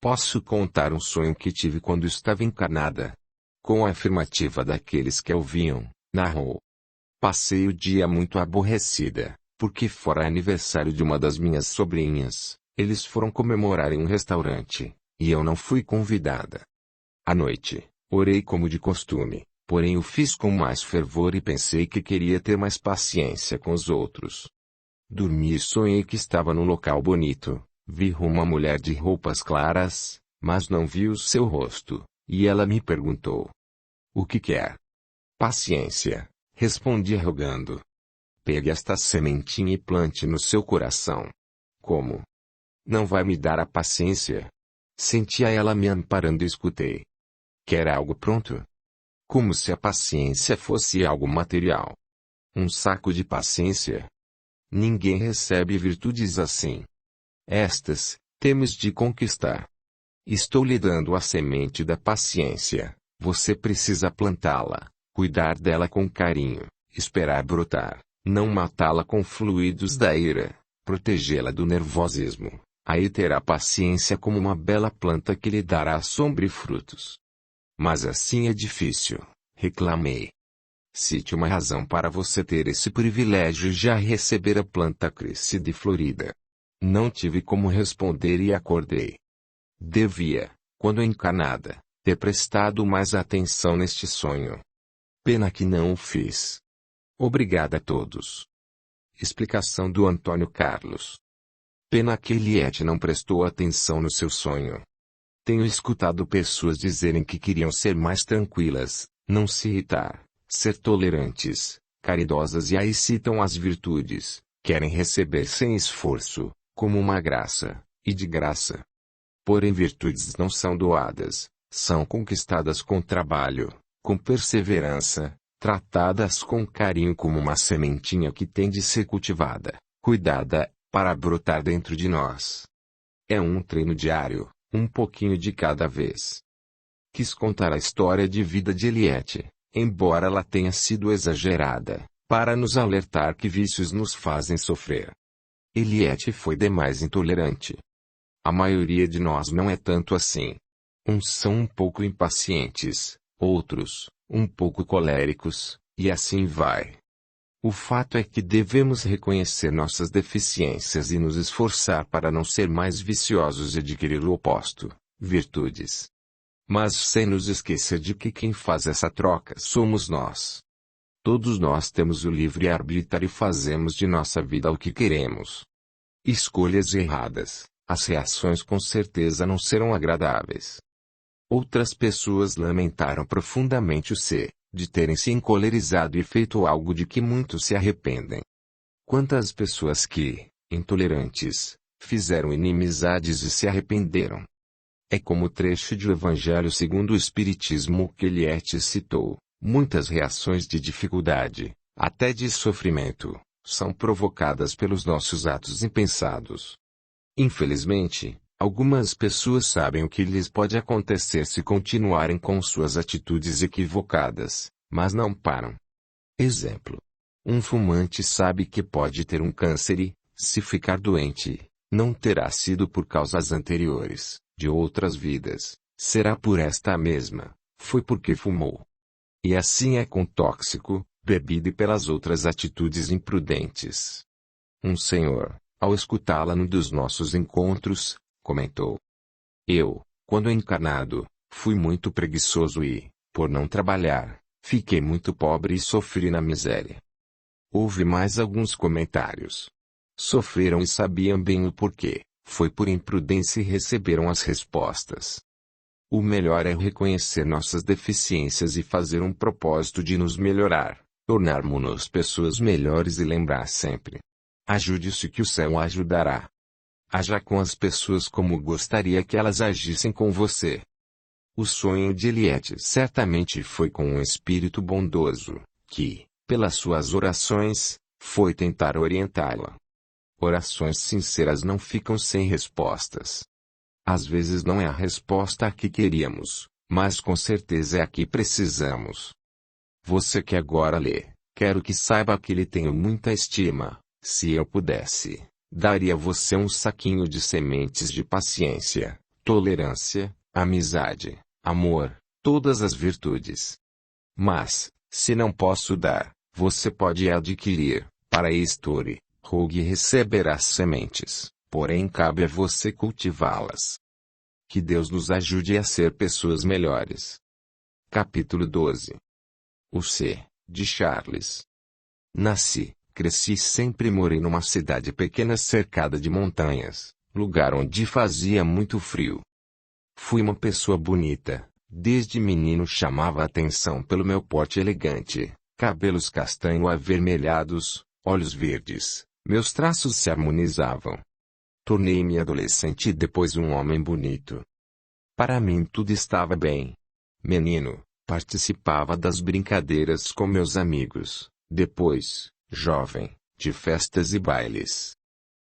Posso contar um sonho que tive quando estava encarnada? Com a afirmativa daqueles que a ouviam, narrou. Passei o dia muito aborrecida, porque fora aniversário de uma das minhas sobrinhas. Eles foram comemorar em um restaurante, e eu não fui convidada. À noite, orei como de costume, porém o fiz com mais fervor e pensei que queria ter mais paciência com os outros. Dormi e sonhei que estava num local bonito, vi uma mulher de roupas claras, mas não vi o seu rosto, e ela me perguntou: "O que quer?" "Paciência", respondi rogando. "Pegue esta sementinha e plante no seu coração." "Como? Não vai me dar a paciência?" Sentia ela me amparando e escutei. "Quer algo pronto?" Como se a paciência fosse algo material. Um saco de paciência? Ninguém recebe virtudes assim. Estas, temos de conquistar. Estou lhe dando a semente da paciência, você precisa plantá-la, cuidar dela com carinho, esperar brotar, não matá-la com fluidos da ira, protegê-la do nervosismo. Aí terá paciência como uma bela planta que lhe dará sombra e frutos. Mas assim é difícil, reclamei. Cite uma razão para você ter esse privilégio e já receber a planta crescida e florida. Não tive como responder e acordei. Devia, quando encarnada, ter prestado mais atenção neste sonho. Pena que não o fiz. Obrigada a todos. Explicação do Antônio Carlos. Pena que Eliette não prestou atenção no seu sonho. Tenho escutado pessoas dizerem que queriam ser mais tranquilas, não se irritar, ser tolerantes, caridosas e aí citam as virtudes, querem receber sem esforço, como uma graça, e de graça. Porém virtudes não são doadas, são conquistadas com trabalho, com perseverança, tratadas com carinho como uma sementinha que tem de ser cultivada, cuidada, para brotar dentro de nós. É um treino diário, um pouquinho de cada vez. Quis contar a história de vida de Eliette, embora ela tenha sido exagerada, para nos alertar que vícios nos fazem sofrer. Eliette foi demais intolerante. A maioria de nós não é tanto assim. Uns são um pouco impacientes, outros, um pouco coléricos, e assim vai. O fato é que devemos reconhecer nossas deficiências e nos esforçar para não ser mais viciosos e adquirir o oposto, virtudes. Mas sem nos esquecer de que quem faz essa troca somos nós. Todos nós temos o livre-arbítrio e fazemos de nossa vida o que queremos. Escolhas erradas, as reações com certeza não serão agradáveis. Outras pessoas lamentaram profundamente de terem se encolerizado e feito algo de que muitos se arrependem. Quantas pessoas que, intolerantes, fizeram inimizades e se arrependeram. É como o trecho de O Evangelho segundo o Espiritismo que Eliette citou, muitas reações de dificuldade, até de sofrimento, são provocadas pelos nossos atos impensados. Infelizmente, algumas pessoas sabem o que lhes pode acontecer se continuarem com suas atitudes equivocadas, mas não param. Exemplo. Um fumante sabe que pode ter um câncer e, se ficar doente, não terá sido por causas anteriores, de outras vidas, será por esta mesma, foi porque fumou. E assim é com tóxico, bebida e pelas outras atitudes imprudentes. Um senhor, ao escutá-la num dos nossos encontros, comentou: Eu, quando encarnado, fui muito preguiçoso e, por não trabalhar, fiquei muito pobre e sofri na miséria. Houve mais alguns comentários. Sofreram e sabiam bem o porquê, foi por imprudência e receberam as respostas. O melhor é reconhecer nossas deficiências e fazer um propósito de nos melhorar, tornarmos-nos pessoas melhores e lembrar sempre: ajude-se que o céu ajudará. Haja com as pessoas como gostaria que elas agissem com você. O sonho de Eliette certamente foi com um espírito bondoso, que, pelas suas orações, foi tentar orientá-la. Orações sinceras não ficam sem respostas. Às vezes não é a resposta a que queríamos, mas com certeza é a que precisamos. Você que agora lê, quero que saiba que lhe tenho muita estima. Se eu pudesse, daria a você um saquinho de sementes de paciência, tolerância, amizade, amor, todas as virtudes. Mas, se não posso dar, você pode adquirir. Para isto, rogue e receberá as sementes, porém cabe a você cultivá-las. Que Deus nos ajude a ser pessoas melhores. Capítulo 12. O C, de Charles. Nasci, cresci e sempre morei numa cidade pequena cercada de montanhas, lugar onde fazia muito frio. Fui uma pessoa bonita, desde menino chamava a atenção pelo meu porte elegante, cabelos castanho avermelhados, olhos verdes, meus traços se harmonizavam. Tornei-me adolescente e depois um homem bonito. Para mim tudo estava bem. Menino, participava das brincadeiras com meus amigos, depois, jovem, de festas e bailes.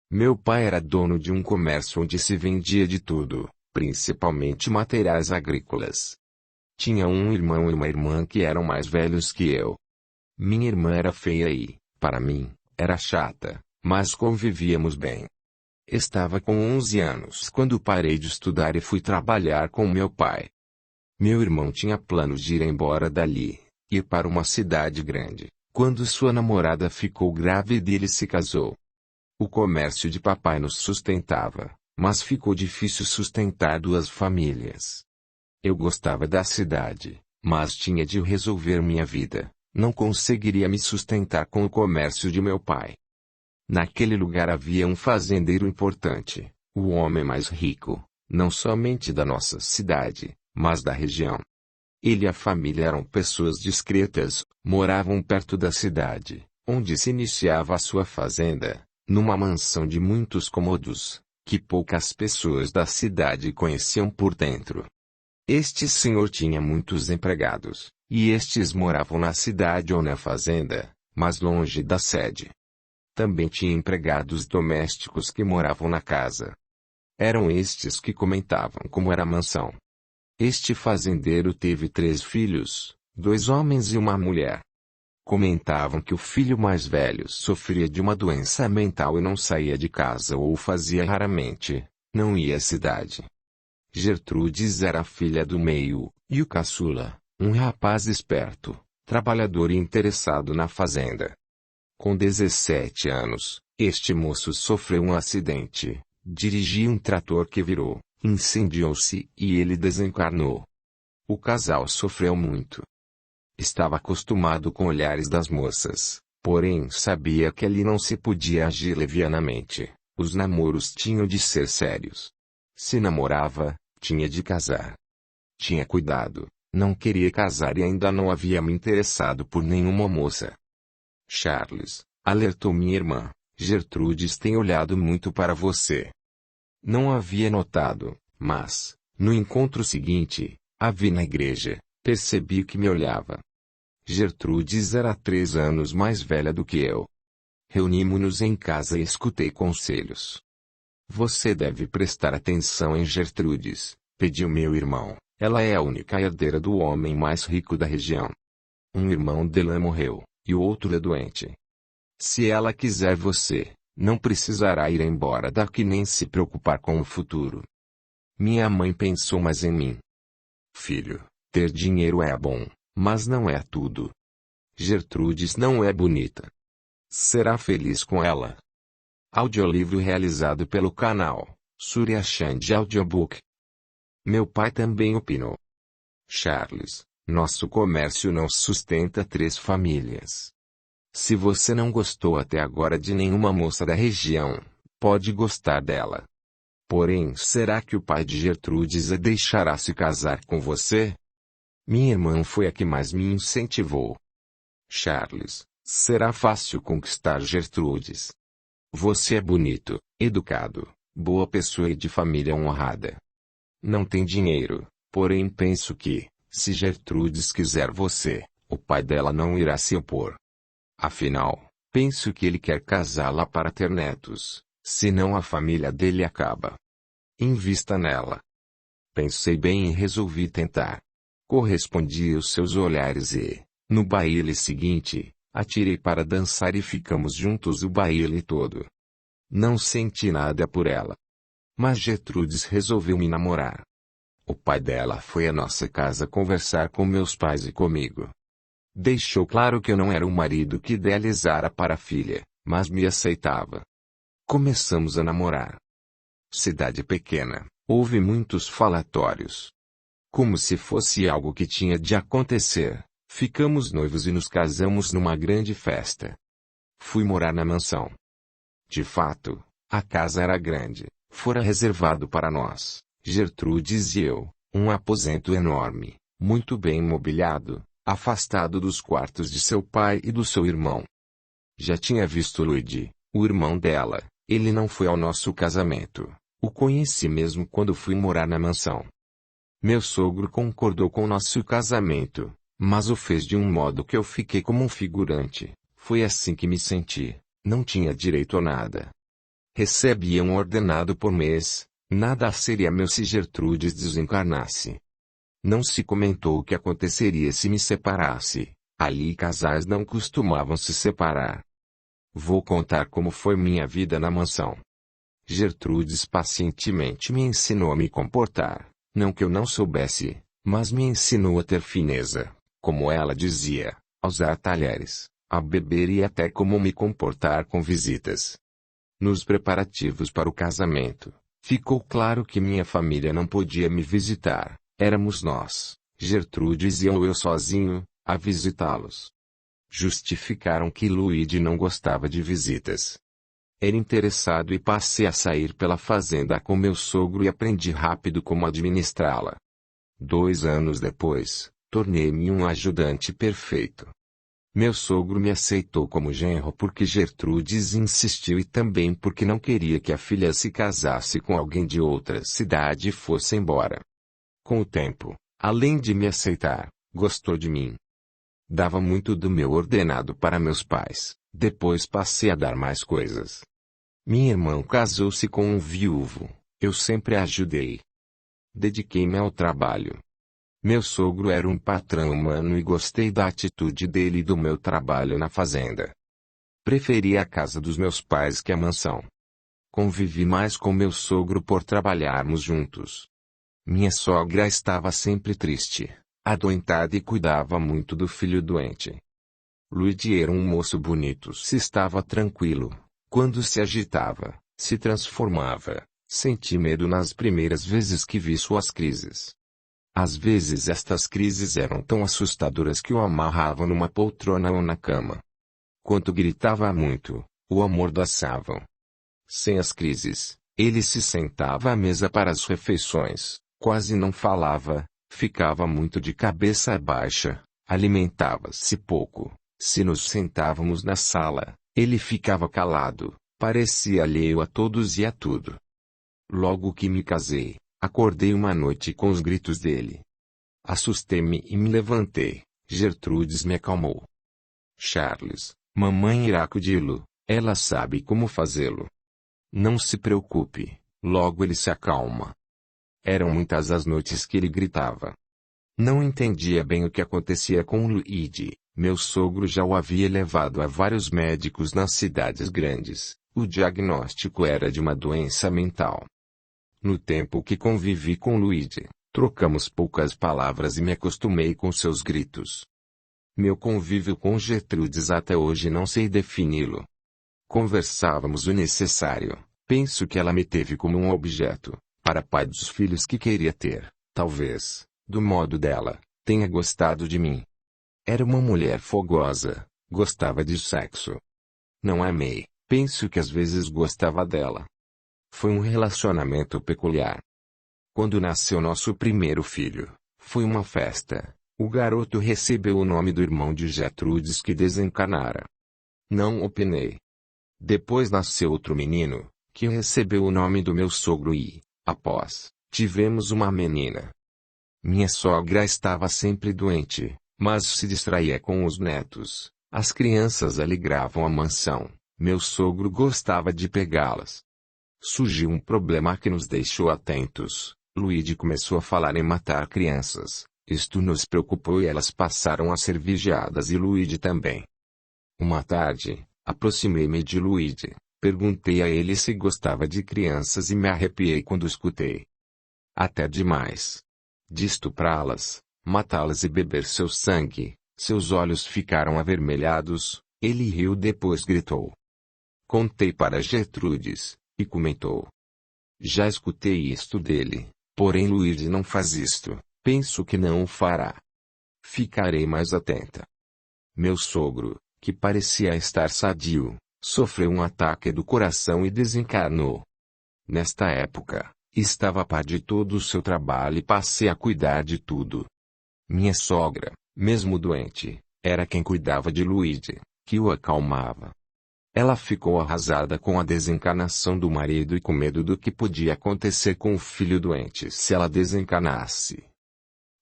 Meu pai era dono de um comércio onde se vendia de tudo, principalmente materiais agrícolas. Tinha um irmão e uma irmã que eram mais velhos que eu. Minha irmã era feia e, para mim, era chata, mas convivíamos bem. Estava com 11 anos quando parei de estudar e fui trabalhar com meu pai. Meu irmão tinha planos de ir embora dali, ir para uma cidade grande, quando sua namorada ficou grávida e ele se casou. O comércio de papai nos sustentava, mas ficou difícil sustentar duas famílias. Eu gostava da cidade, mas tinha de resolver minha vida, não conseguiria me sustentar com o comércio de meu pai. Naquele lugar havia um fazendeiro importante, o homem mais rico, não somente da nossa cidade, mas da região. Ele e a família eram pessoas discretas, moravam perto da cidade, onde se iniciava a sua fazenda, numa mansão de muitos cômodos, que poucas pessoas da cidade conheciam por dentro. Este senhor tinha muitos empregados, e estes moravam na cidade ou na fazenda, mas longe da sede. Também tinha empregados domésticos que moravam na casa. Eram estes que comentavam como era a mansão. Este fazendeiro teve 3 filhos, 2 homens e uma mulher. Comentavam que o filho mais velho sofria de uma doença mental e não saía de casa ou o fazia raramente, não ia à cidade. Gertrudes era a filha do meio, e o caçula, um rapaz esperto, trabalhador e interessado na fazenda. Com 17 anos, este moço sofreu um acidente. Dirigia um trator que virou, incendiou-se e ele desencarnou. O casal sofreu muito. Estava acostumado com olhares das moças, porém sabia que ali não se podia agir levianamente. Os namoros tinham de ser sérios. Se namorava, tinha de casar. Tinha cuidado, não queria casar e ainda não havia me interessado por nenhuma moça. Charles, alertou minha irmã, Gertrudes tem olhado muito para você. Não havia notado, mas, no encontro seguinte, a vi na igreja, percebi que me olhava. Gertrudes era 3 anos mais velha do que eu. Reunimos-nos em casa e escutei conselhos. Você deve prestar atenção em Gertrudes, pediu meu irmão, ela é a única herdeira do homem mais rico da região. Um irmão dela morreu, e o outro é doente. Se ela quiser você, não precisará ir embora daqui nem se preocupar com o futuro. Minha mãe pensou mais em mim. Filho, ter dinheiro é bom, mas não é tudo. Gertrudes não é bonita. Será feliz com ela. Audiolivro realizado pelo canal Surya Chand Audiobook. Meu pai também opinou. Charles, nosso comércio não sustenta 3 famílias. Se você não gostou até agora de nenhuma moça da região, pode gostar dela. Porém, será que o pai de Gertrudes a deixará se casar com você? Minha irmã foi a que mais me incentivou. Charles, será fácil conquistar Gertrudes. Você é bonito, educado, boa pessoa e de família honrada. Não tem dinheiro, porém penso que, se Gertrudes quiser você, o pai dela não irá se opor. Afinal, penso que ele quer casá-la para ter netos, senão a família dele acaba. Invista nela. Pensei bem e resolvi tentar. Correspondi aos seus olhares e, no baile seguinte, atirei para dançar e ficamos juntos o baile todo. Não senti nada por ela. Mas Gertrudes resolveu me namorar. O pai dela foi à nossa casa conversar com meus pais e comigo. Deixou claro que eu não era o marido que idealizara para a filha, mas me aceitava. Começamos a namorar. Cidade pequena, houve muitos falatórios. Como se fosse algo que tinha de acontecer, ficamos noivos e nos casamos numa grande festa. Fui morar na mansão. De fato, a casa era grande, fora reservado para nós, Gertrudes e eu, um aposento enorme, muito bem mobiliado, afastado dos quartos de seu pai e do seu irmão. Já tinha visto Luigi, o irmão dela, ele não foi ao nosso casamento, o conheci mesmo quando fui morar na mansão. Meu sogro concordou com nosso casamento, mas o fez de um modo que eu fiquei como um figurante, foi assim que me senti, não tinha direito a nada. Recebia um ordenado por mês, nada seria meu se Gertrudes desencarnasse. Não se comentou o que aconteceria se me separasse. Ali casais não costumavam se separar. Vou contar como foi minha vida na mansão. Gertrudes pacientemente me ensinou a me comportar, não que eu não soubesse, mas me ensinou a ter fineza, como ela dizia, a usar talheres, a beber e até como me comportar com visitas. Nos preparativos para o casamento, ficou claro que minha família não podia me visitar. Éramos nós, Gertrudes e eu sozinho, a visitá-los. Justificaram que Luigi não gostava de visitas. Era interessado e passei a sair pela fazenda com meu sogro e aprendi rápido como administrá-la. 2 anos depois, tornei-me um ajudante perfeito. Meu sogro me aceitou como genro porque Gertrudes insistiu e também porque não queria que a filha se casasse com alguém de outra cidade e fosse embora. Com o tempo, além de me aceitar, gostou de mim. Dava muito do meu ordenado para meus pais, depois passei a dar mais coisas. Minha irmã casou-se com um viúvo, eu sempre a ajudei. Dediquei-me ao trabalho. Meu sogro era um patrão humano e gostei da atitude dele e do meu trabalho na fazenda. Preferia a casa dos meus pais que a mansão. Convivi mais com meu sogro por trabalharmos juntos. Minha sogra estava sempre triste, adoentada e cuidava muito do filho doente. Luigi era um moço bonito. Se estava tranquilo, quando se agitava, se transformava. Senti medo nas primeiras vezes que vi suas crises. Às vezes estas crises eram tão assustadoras que o amarravam numa poltrona ou na cama. Quando gritava muito, o amordaçavam. Sem as crises, ele se sentava à mesa para as refeições, quase não falava, ficava muito de cabeça baixa, alimentava-se pouco. Se nos sentávamos na sala, ele ficava calado, parecia alheio a todos e a tudo. Logo que me casei, acordei uma noite com os gritos dele. Assustei-me e me levantei. Gertrudes me acalmou. Charles, mamãe irá acudi-lo, ela sabe como fazê-lo. Não se preocupe, logo ele se acalma. Eram muitas as noites que ele gritava. Não entendia bem o que acontecia com Luigi. Meu sogro já o havia levado a vários médicos nas cidades grandes. O diagnóstico era de uma doença mental. No tempo que convivi com Luigi, trocamos poucas palavras e me acostumei com seus gritos. Meu convívio com Gertrudes até hoje não sei defini-lo. Conversávamos o necessário. Penso que ela me teve como um objeto, para pai dos filhos que queria ter. Talvez, do modo dela, tenha gostado de mim. Era uma mulher fogosa, gostava de sexo. Não amei, penso que às vezes gostava dela. Foi um relacionamento peculiar. Quando nasceu nosso primeiro filho, foi uma festa. O garoto recebeu o nome do irmão de Gertrudes que desencarnara. Não opinei. Depois nasceu outro menino, que recebeu o nome do meu sogro e, após, tivemos uma menina. Minha sogra estava sempre doente, mas se distraía com os netos. As crianças alegravam a mansão. Meu sogro gostava de pegá-las. Surgiu um problema que nos deixou atentos. Luigi começou a falar em matar crianças. Isto nos preocupou e elas passaram a ser vigiadas e Luigi também. Uma tarde, aproximei-me de Luigi, perguntei a ele se gostava de crianças e me arrepiei quando escutei. Até demais. De estuprá-las, matá-las e beber seu sangue, seus olhos ficaram avermelhados, ele riu depois gritou. Contei para Gertrudes, e comentou. Já escutei isto dele, porém Luigi não faz isto, penso que não o fará. Ficarei mais atenta. Meu sogro, que parecia estar sadio, sofreu um ataque do coração e desencarnou. Nesta época, estava a par de todo o seu trabalho e passei a cuidar de tudo. Minha sogra, mesmo doente, era quem cuidava de Luigi, que o acalmava. Ela ficou arrasada com a desencarnação do marido e com medo do que podia acontecer com o filho doente se ela desencarnasse.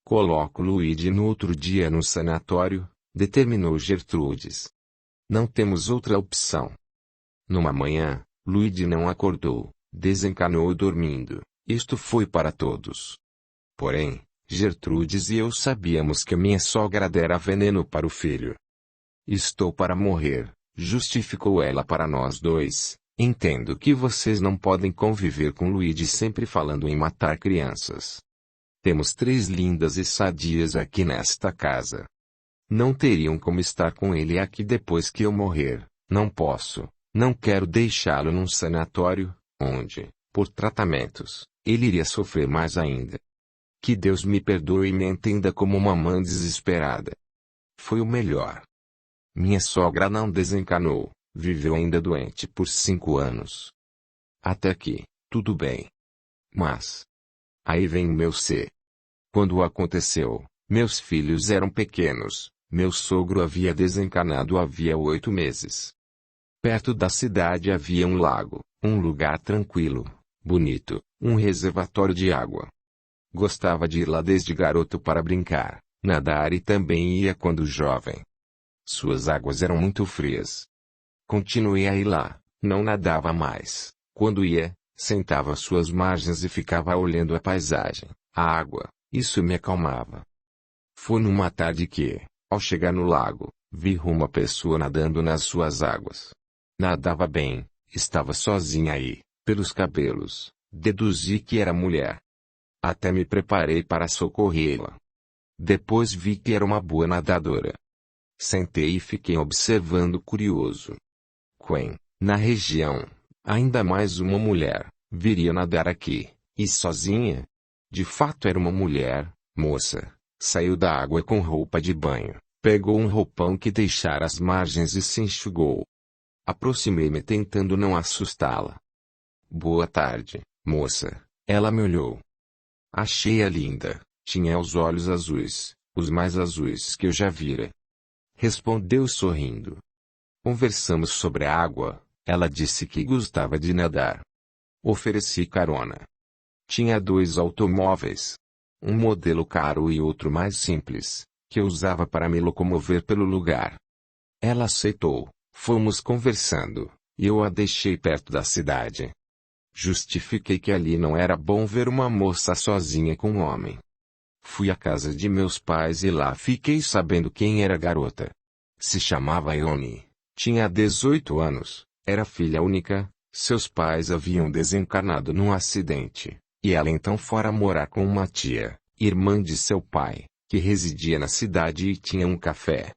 Coloco Luigi no outro dia no sanatório, determinou Gertrudes. Não temos outra opção. Numa manhã, Luigi não acordou, desencarnou dormindo. Isto foi para todos. Porém, Gertrudes e eu sabíamos que minha sogra dera veneno para o filho. Estou para morrer, justificou ela para nós dois. Entendo que vocês não podem conviver com Luigi sempre falando em matar crianças. Temos 3 lindas e sadias aqui nesta casa. Não teriam como estar com ele aqui depois que eu morrer. Não posso, não quero deixá-lo num sanatório, onde, por tratamentos, ele iria sofrer mais ainda. Que Deus me perdoe e me entenda como uma mãe desesperada. Foi o melhor. Minha sogra não desencanou, viveu ainda doente por 5 anos. Até aqui, tudo bem. Mas, aí vem o meu ser. Quando aconteceu, meus filhos eram pequenos, meu sogro havia desencarnado havia 8 meses. Perto da cidade havia um lago, um lugar tranquilo, bonito, um reservatório de água. Gostava de ir lá desde garoto para brincar, nadar e também ia quando jovem. Suas águas eram muito frias. Continuei a ir lá, não nadava mais. Quando ia, sentava às suas margens e ficava olhando a paisagem, a água, isso me acalmava. Foi numa tarde que, ao chegar no lago, vi uma pessoa nadando nas suas águas. Nadava bem, estava sozinha aí, Pelos cabelos, deduzi que era mulher. Até me preparei para socorrê-la. Depois vi que era uma boa nadadora. Sentei e fiquei observando curioso. Quem, na região, ainda mais uma mulher, viria nadar aqui, e sozinha? De fato era uma mulher, moça. Saiu da água com roupa de banho, pegou um roupão que deixara às margens e se enxugou. Aproximei-me tentando não assustá-la. Boa tarde, moça, ela me olhou. Achei-a linda, tinha os olhos azuis, os mais azuis que eu já vira. Respondeu sorrindo. Conversamos sobre a água, ela disse que gostava de nadar. Ofereci carona. Tinha 2 automóveis. Um modelo caro e outro mais simples, que eu usava para me locomover pelo lugar. Ela aceitou, fomos conversando, e eu a deixei perto da cidade. Justifiquei que ali não era bom ver uma moça sozinha com um homem. Fui à casa de meus pais e lá fiquei sabendo quem era a garota. Se chamava Ione, tinha 18 anos, era filha única, seus pais haviam desencarnado num acidente, e ela então fora morar com uma tia, irmã de seu pai, que residia na cidade e tinha um café.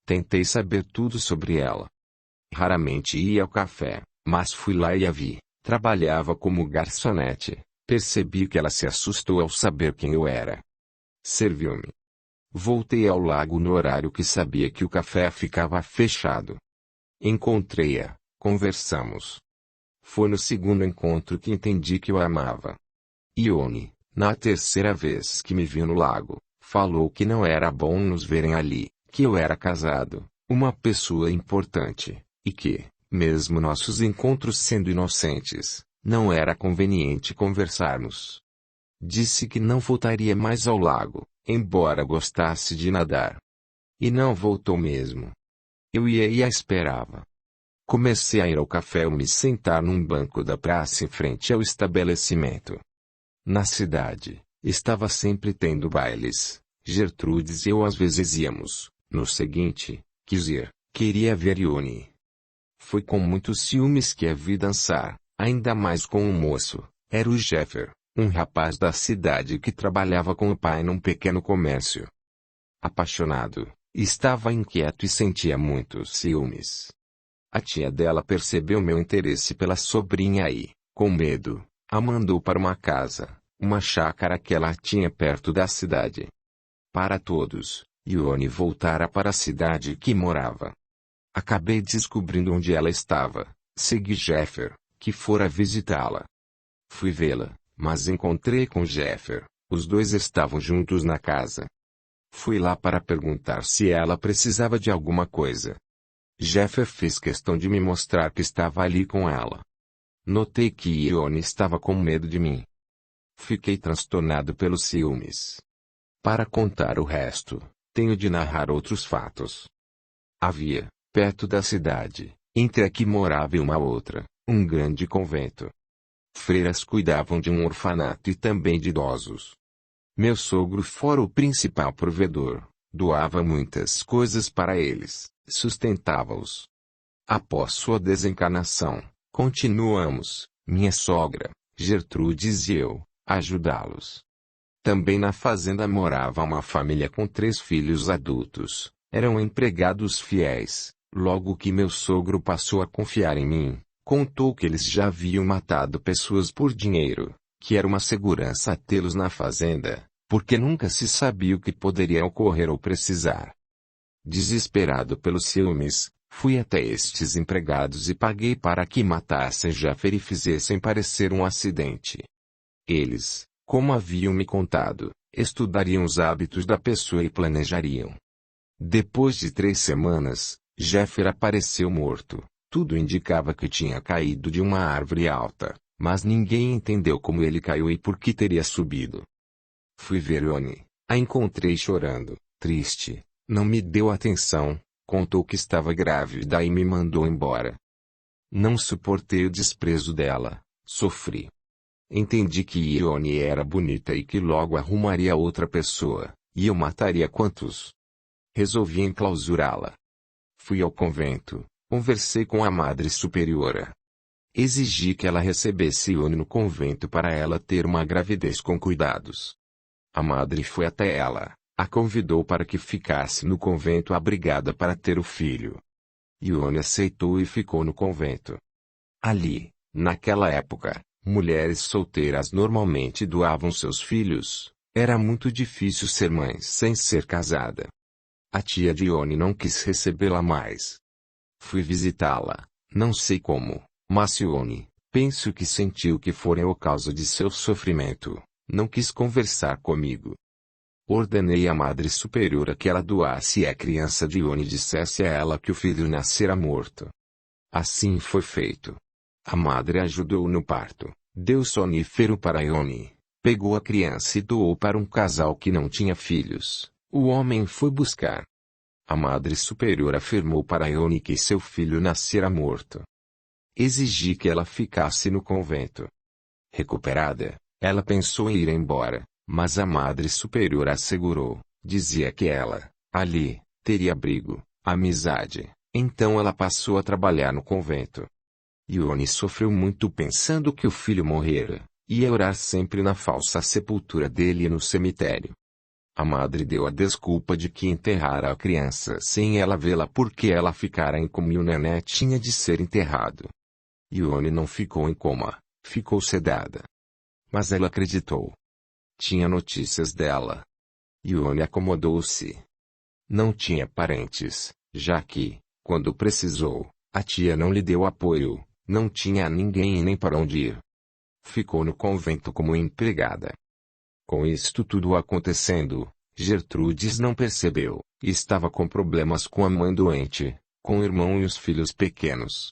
Tentei saber tudo sobre ela. Raramente ia ao café, mas fui lá e a vi. Trabalhava como garçonete. Percebi que ela se assustou ao saber quem eu era. Serviu-me. Voltei ao lago no horário que sabia que o café ficava fechado. Encontrei-a, conversamos. Foi no segundo encontro que entendi que eu a amava. Ione, na terceira vez que me viu no lago, falou que não era bom nos verem ali, que eu era casado, uma pessoa importante, e que, mesmo nossos encontros sendo inocentes, não era conveniente conversarmos. Disse que não voltaria mais ao lago, embora gostasse de nadar. E não voltou mesmo. Eu ia e a esperava. Comecei a ir ao café ou me sentar num banco da praça em frente ao estabelecimento. Na cidade, estava sempre tendo bailes. Gertrudes e eu às vezes íamos. No seguinte, queria ver Ione. Foi com muitos ciúmes que a vi dançar, ainda mais com um moço, era o Jeffer, um rapaz da cidade que trabalhava com o pai num pequeno comércio. Apaixonado, estava inquieto e sentia muitos ciúmes. A tia dela percebeu meu interesse pela sobrinha e, com medo, a mandou para uma casa, uma chácara que ela tinha perto da cidade. Para todos, Ione voltara para a cidade que morava. Acabei descobrindo onde ela estava. Segui Jeffer, que fora visitá-la. Fui vê-la, mas encontrei com Jeffer. Os dois estavam juntos na casa. Fui lá para perguntar se ela precisava de alguma coisa. Jeffer fez questão de me mostrar que estava ali com ela. Notei que Ione estava com medo de mim. Fiquei transtornado pelos ciúmes. Para contar o resto, tenho de narrar outros fatos. Havia, perto da cidade, entre a que morava e uma outra, um grande convento. Freiras cuidavam de um orfanato e também de idosos. Meu sogro fora o principal provedor, doava muitas coisas para eles, sustentava-os. Após sua desencarnação, continuamos, minha sogra, Gertrudes e eu, a ajudá-los. Também na fazenda morava uma família com 3 filhos adultos, eram empregados fiéis. Logo que meu sogro passou a confiar em mim, contou que eles já haviam matado pessoas por dinheiro, que era uma segurança tê-los na fazenda, porque nunca se sabia o que poderia ocorrer ou precisar. Desesperado pelos ciúmes, fui até estes empregados e paguei para que matassem Jeffer e fizessem parecer um acidente. Eles, como haviam me contado, estudariam os hábitos da pessoa e planejariam. Depois de 3 semanas, Jeffer apareceu morto. Tudo indicava que tinha caído de uma árvore alta, mas ninguém entendeu como ele caiu e por que teria subido. Fui ver Ione, a encontrei chorando, triste, não me deu atenção, contou que estava grávida e me mandou embora. Não suportei o desprezo dela, sofri. Entendi que Ione era bonita e que logo arrumaria outra pessoa, e eu mataria quantos? Resolvi enclausurá-la. Fui ao convento, conversei com a Madre Superiora. Exigi que ela recebesse Ione no convento para ela ter uma gravidez com cuidados. A madre foi até ela, a convidou para que ficasse no convento abrigada para ter o filho. Ione aceitou e ficou no convento. Ali, naquela época, mulheres solteiras normalmente doavam seus filhos. Era muito difícil ser mãe sem ser casada. A tia de Ione não quis recebê-la mais. Fui visitá-la, não sei como, mas Ione, penso que sentiu que fora a causa de seu sofrimento, não quis conversar comigo. Ordenei à Madre Superiora que ela doasse a criança de Ione e dissesse a ela que o filho nascera morto. Assim foi feito. A madre ajudou no parto, deu sonífero para Ione, pegou a criança e doou para um casal que não tinha filhos. O homem foi buscar. A Madre Superiora afirmou para Ione que seu filho nascera morto. Exigi que ela ficasse no convento. Recuperada, ela pensou em ir embora, mas a Madre Superiora assegurou, dizia que ela, ali, teria abrigo, amizade, então ela passou a trabalhar no convento. Ione sofreu muito pensando que o filho morrera, ia orar sempre na falsa sepultura dele no cemitério. A madre deu a desculpa de que enterrara a criança sem ela vê-la porque ela ficara em coma e o nenê tinha de ser enterrado. Ione não ficou em coma, ficou sedada. Mas ela acreditou. Tinha notícias dela. Ione acomodou-se. Não tinha parentes, já que, quando precisou, a tia não lhe deu apoio, não tinha ninguém e nem para onde ir. Ficou no convento como empregada. Com isto tudo acontecendo, Gertrudes não percebeu, e estava com problemas com a mãe doente, com o irmão e os filhos pequenos.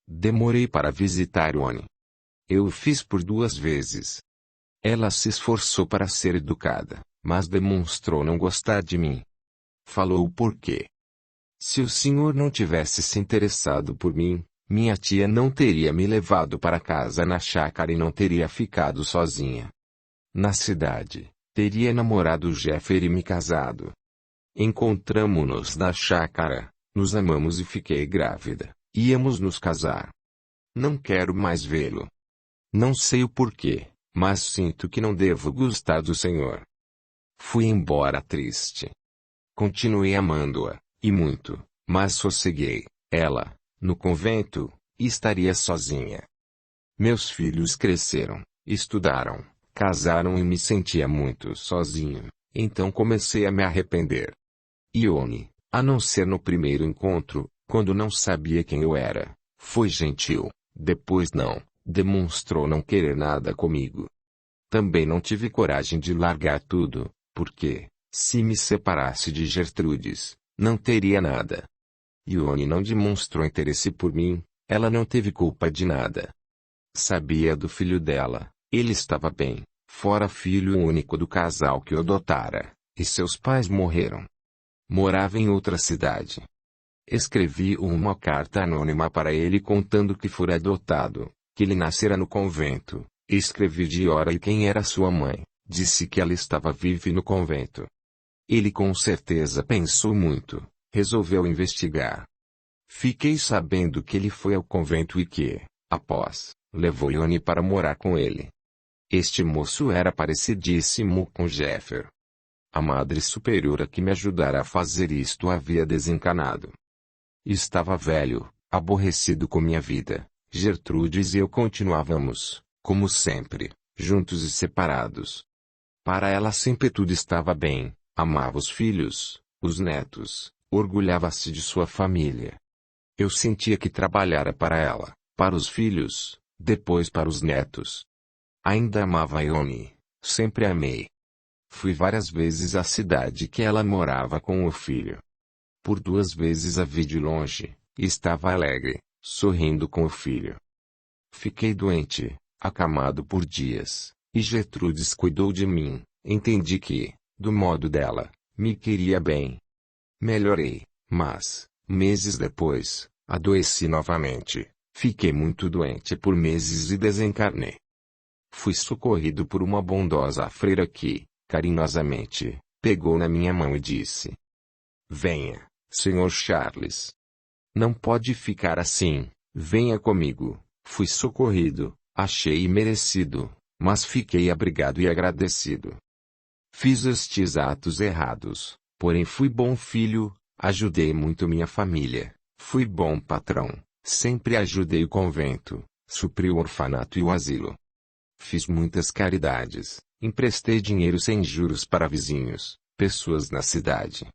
Demorei para visitar Ione. Eu o fiz por 2 vezes. Ela se esforçou para ser educada, mas demonstrou não gostar de mim. Falou o porquê. Se o senhor não tivesse se interessado por mim, minha tia não teria me levado para casa na chácara e não teria ficado sozinha. Na cidade, teria namorado Jeffer e me casado. Encontramo-nos na chácara, nos amamos e fiquei grávida, íamos nos casar. Não quero mais vê-lo. Não sei o porquê, mas sinto que não devo gostar do senhor. Fui embora triste. Continuei amando-a, e muito, mas sosseguei, ela, no convento, estaria sozinha. Meus filhos cresceram, estudaram, casaram e me sentia muito sozinho, então comecei a me arrepender. Ione, a não ser no primeiro encontro, quando não sabia quem eu era, foi gentil, depois não, demonstrou não querer nada comigo. Também não tive coragem de largar tudo, porque, se me separasse de Gertrudes, não teria nada. Ione não demonstrou interesse por mim, ela não teve culpa de nada. Sabia do filho dela, ele estava bem, fora filho único do casal que o adotara, e seus pais morreram. Morava em outra cidade. Escrevi uma carta anônima para ele contando que fora adotado, que ele nascera no convento. Escrevi de hora e quem era sua mãe, disse que ela estava viva no convento. Ele com certeza pensou muito, resolveu investigar. Fiquei sabendo que ele foi ao convento e que, após, levou Ione para morar com ele. Este moço era parecidíssimo com Jeffer. A Madre Superiora que me ajudara a fazer isto havia desencanado. Estava velho, aborrecido com minha vida. Gertrudes e eu continuávamos, como sempre, juntos e separados. Para ela sempre tudo estava bem, amava os filhos, os netos, orgulhava-se de sua família. Eu sentia que trabalhara para ela, para os filhos, depois para os netos. Ainda amava Ione, sempre amei. Fui várias vezes à cidade que ela morava com o filho. Por 2 vezes a vi de longe, e estava alegre, sorrindo com o filho. Fiquei doente, acamado por dias, e Gertrudes cuidou de mim, entendi que, do modo dela, me queria bem. Melhorei, mas, meses depois, adoeci novamente, fiquei muito doente por meses e desencarnei. Fui socorrido por uma bondosa freira que, carinhosamente, pegou na minha mão e disse: "Venha, Sr. Charles. Não pode ficar assim, venha comigo, Fui socorrido, achei merecido, mas fiquei abrigado e agradecido. Fiz estes atos errados, porém fui bom filho, ajudei muito minha família, fui bom patrão, sempre ajudei o convento, supri o orfanato e o asilo. Fiz muitas caridades, emprestei dinheiro sem juros para vizinhos, pessoas na cidade.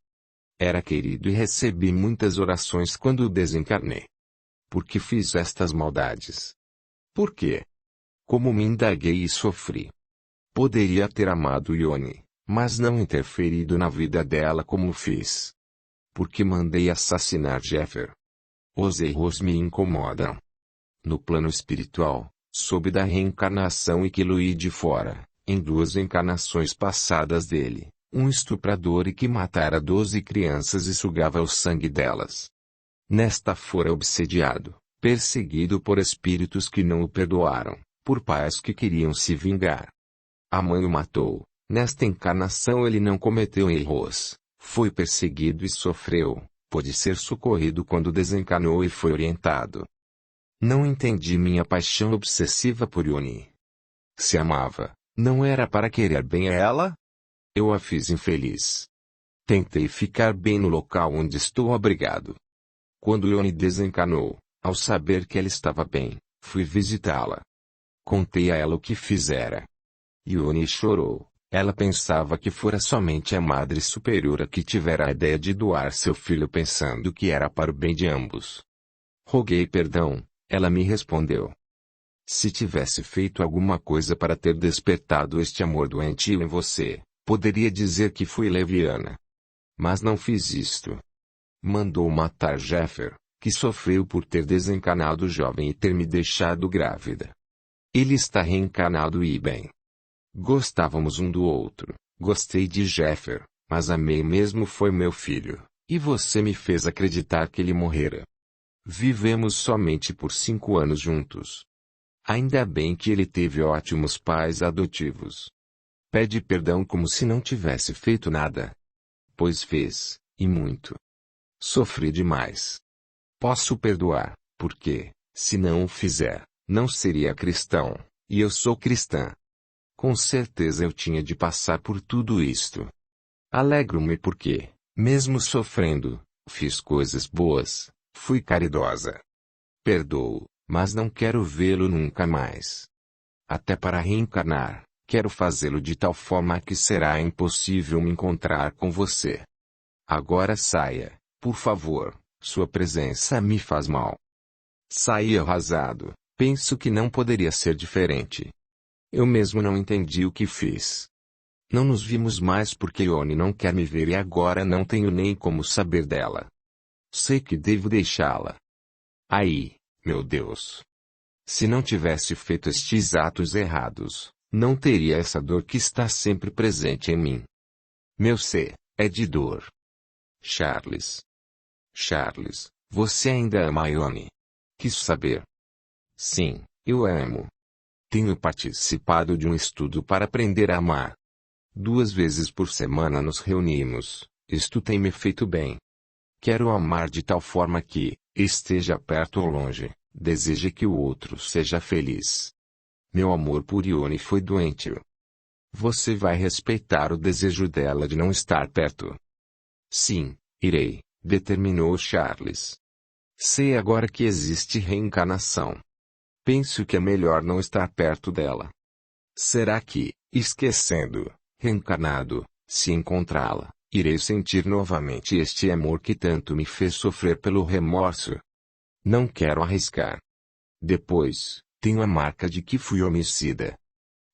Era querido e recebi muitas orações quando desencarnei. Por que fiz estas maldades? Por quê? Como me indaguei e sofri. Poderia ter amado Ione, mas não interferido na vida dela como fiz. Porque mandei assassinar Jeffer. Os erros me incomodam. No plano espiritual, soube da reencarnação e que Luí de fora, em 2 encarnações passadas dele, um estuprador e que matara 12 crianças e sugava o sangue delas. Nesta fora obsediado, perseguido por espíritos que não o perdoaram, por pais que queriam se vingar. A mãe o matou. Nesta encarnação ele não cometeu erros, foi perseguido e sofreu, pôde ser socorrido quando desencarnou e foi orientado. Não entendi minha paixão obsessiva por Ione. Se amava, não era para querer bem a ela? Eu a fiz infeliz. Tentei ficar bem no local onde estou abrigado. Quando Ione desencarnou, ao saber que ela estava bem, fui visitá-la. Contei a ela o que fizera. Ione chorou. Ela pensava que fora somente a Madre Superiora que tivera a ideia de doar seu filho pensando que era para o bem de ambos. Roguei perdão, ela me respondeu. Se tivesse feito alguma coisa para ter despertado este amor doentio em você, poderia dizer que fui leviana. Mas não fiz isto. Mandou matar Jeffer, que sofreu por ter desencarnado jovem e ter me deixado grávida. Ele está reencarnado e bem. Gostávamos um do outro, gostei de Jeffer, mas amei mesmo foi meu filho, e você me fez acreditar que ele morrera. Vivemos somente por 5 anos juntos. Ainda bem que ele teve ótimos pais adotivos. Pede perdão como se não tivesse feito nada. Pois fez, e muito. Sofri demais. Posso perdoar, porque, se não o fizer, não seria cristão, e eu sou cristã. Com certeza eu tinha de passar por tudo isto. Alegro-me porque, mesmo sofrendo, fiz coisas boas, fui caridosa. Perdoo, mas não quero vê-lo nunca mais. Até para reencarnar, quero fazê-lo de tal forma que será impossível me encontrar com você. Agora saia, por favor, sua presença me faz mal. Saí arrasado, penso que não poderia ser diferente. Eu mesmo não entendi o que fiz. Não nos vimos mais porque Ione não quer me ver e agora não tenho nem como saber dela. Sei que devo deixá-la. Aí, meu Deus! Se não tivesse feito estes atos errados, não teria essa dor que está sempre presente em mim. Meu ser, é de dor. Charles. Charles, você ainda ama Ione? Quis saber. Sim, eu a amo. Tenho participado de um estudo para aprender a amar. 2 vezes por semana nos reunimos, isto tem me feito bem. Quero amar de tal forma que, esteja perto ou longe, deseje que o outro seja feliz. Meu amor por Ione foi doentio. Você vai respeitar o desejo dela de não estar perto? Sim, irei, determinou Charles. Sei agora que existe reencarnação. Penso que é melhor não estar perto dela. Será que, esquecendo, reencarnado, se encontrá-la, irei sentir novamente este amor que tanto me fez sofrer pelo remorso? Não quero arriscar. Depois, tenho a marca de que fui homicida.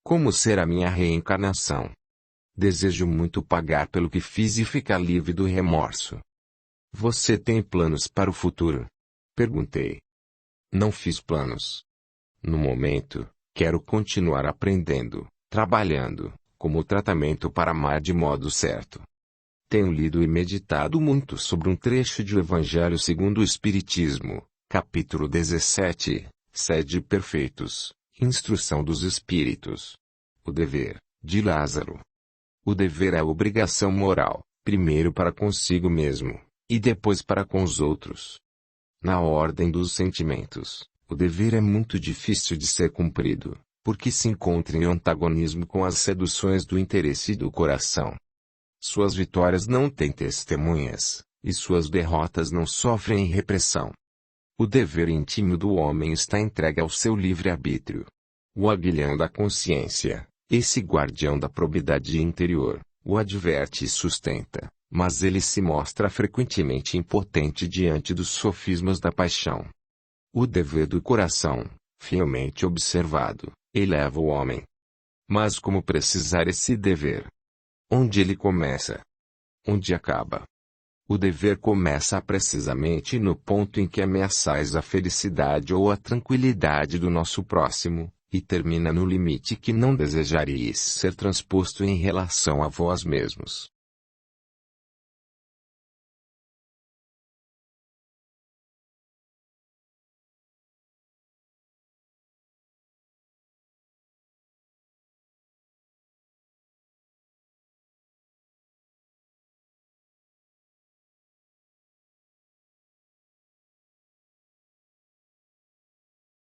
Como será minha reencarnação? Desejo muito pagar pelo que fiz e ficar livre do remorso. Você tem planos para o futuro? Perguntei. Não fiz planos. No momento, quero continuar aprendendo, trabalhando, como tratamento para amar de modo certo. Tenho lido e meditado muito sobre um trecho de O Evangelho segundo o Espiritismo, capítulo 17, Sede Perfeitos, Instrução dos Espíritos. O dever, de Lázaro. O dever é a obrigação moral, primeiro para consigo mesmo, e depois para com os outros. Na ordem dos sentimentos, O dever é muito difícil de ser cumprido, porque se encontra em antagonismo com as seduções do interesse e do coração. Suas vitórias não têm testemunhas, e suas derrotas não sofrem repressão. O dever íntimo do homem está entregue ao seu livre-arbítrio. O aguilhão da consciência, esse guardião da probidade interior, o adverte e sustenta, mas ele se mostra frequentemente impotente diante dos sofismas da paixão. O dever do coração, fielmente observado, eleva o homem. Mas como precisar esse dever? Onde ele começa? Onde acaba? O dever começa precisamente no ponto em que ameaçais a felicidade ou a tranquilidade do nosso próximo, e termina no limite que não desejaríeis ser transposto em relação a vós mesmos.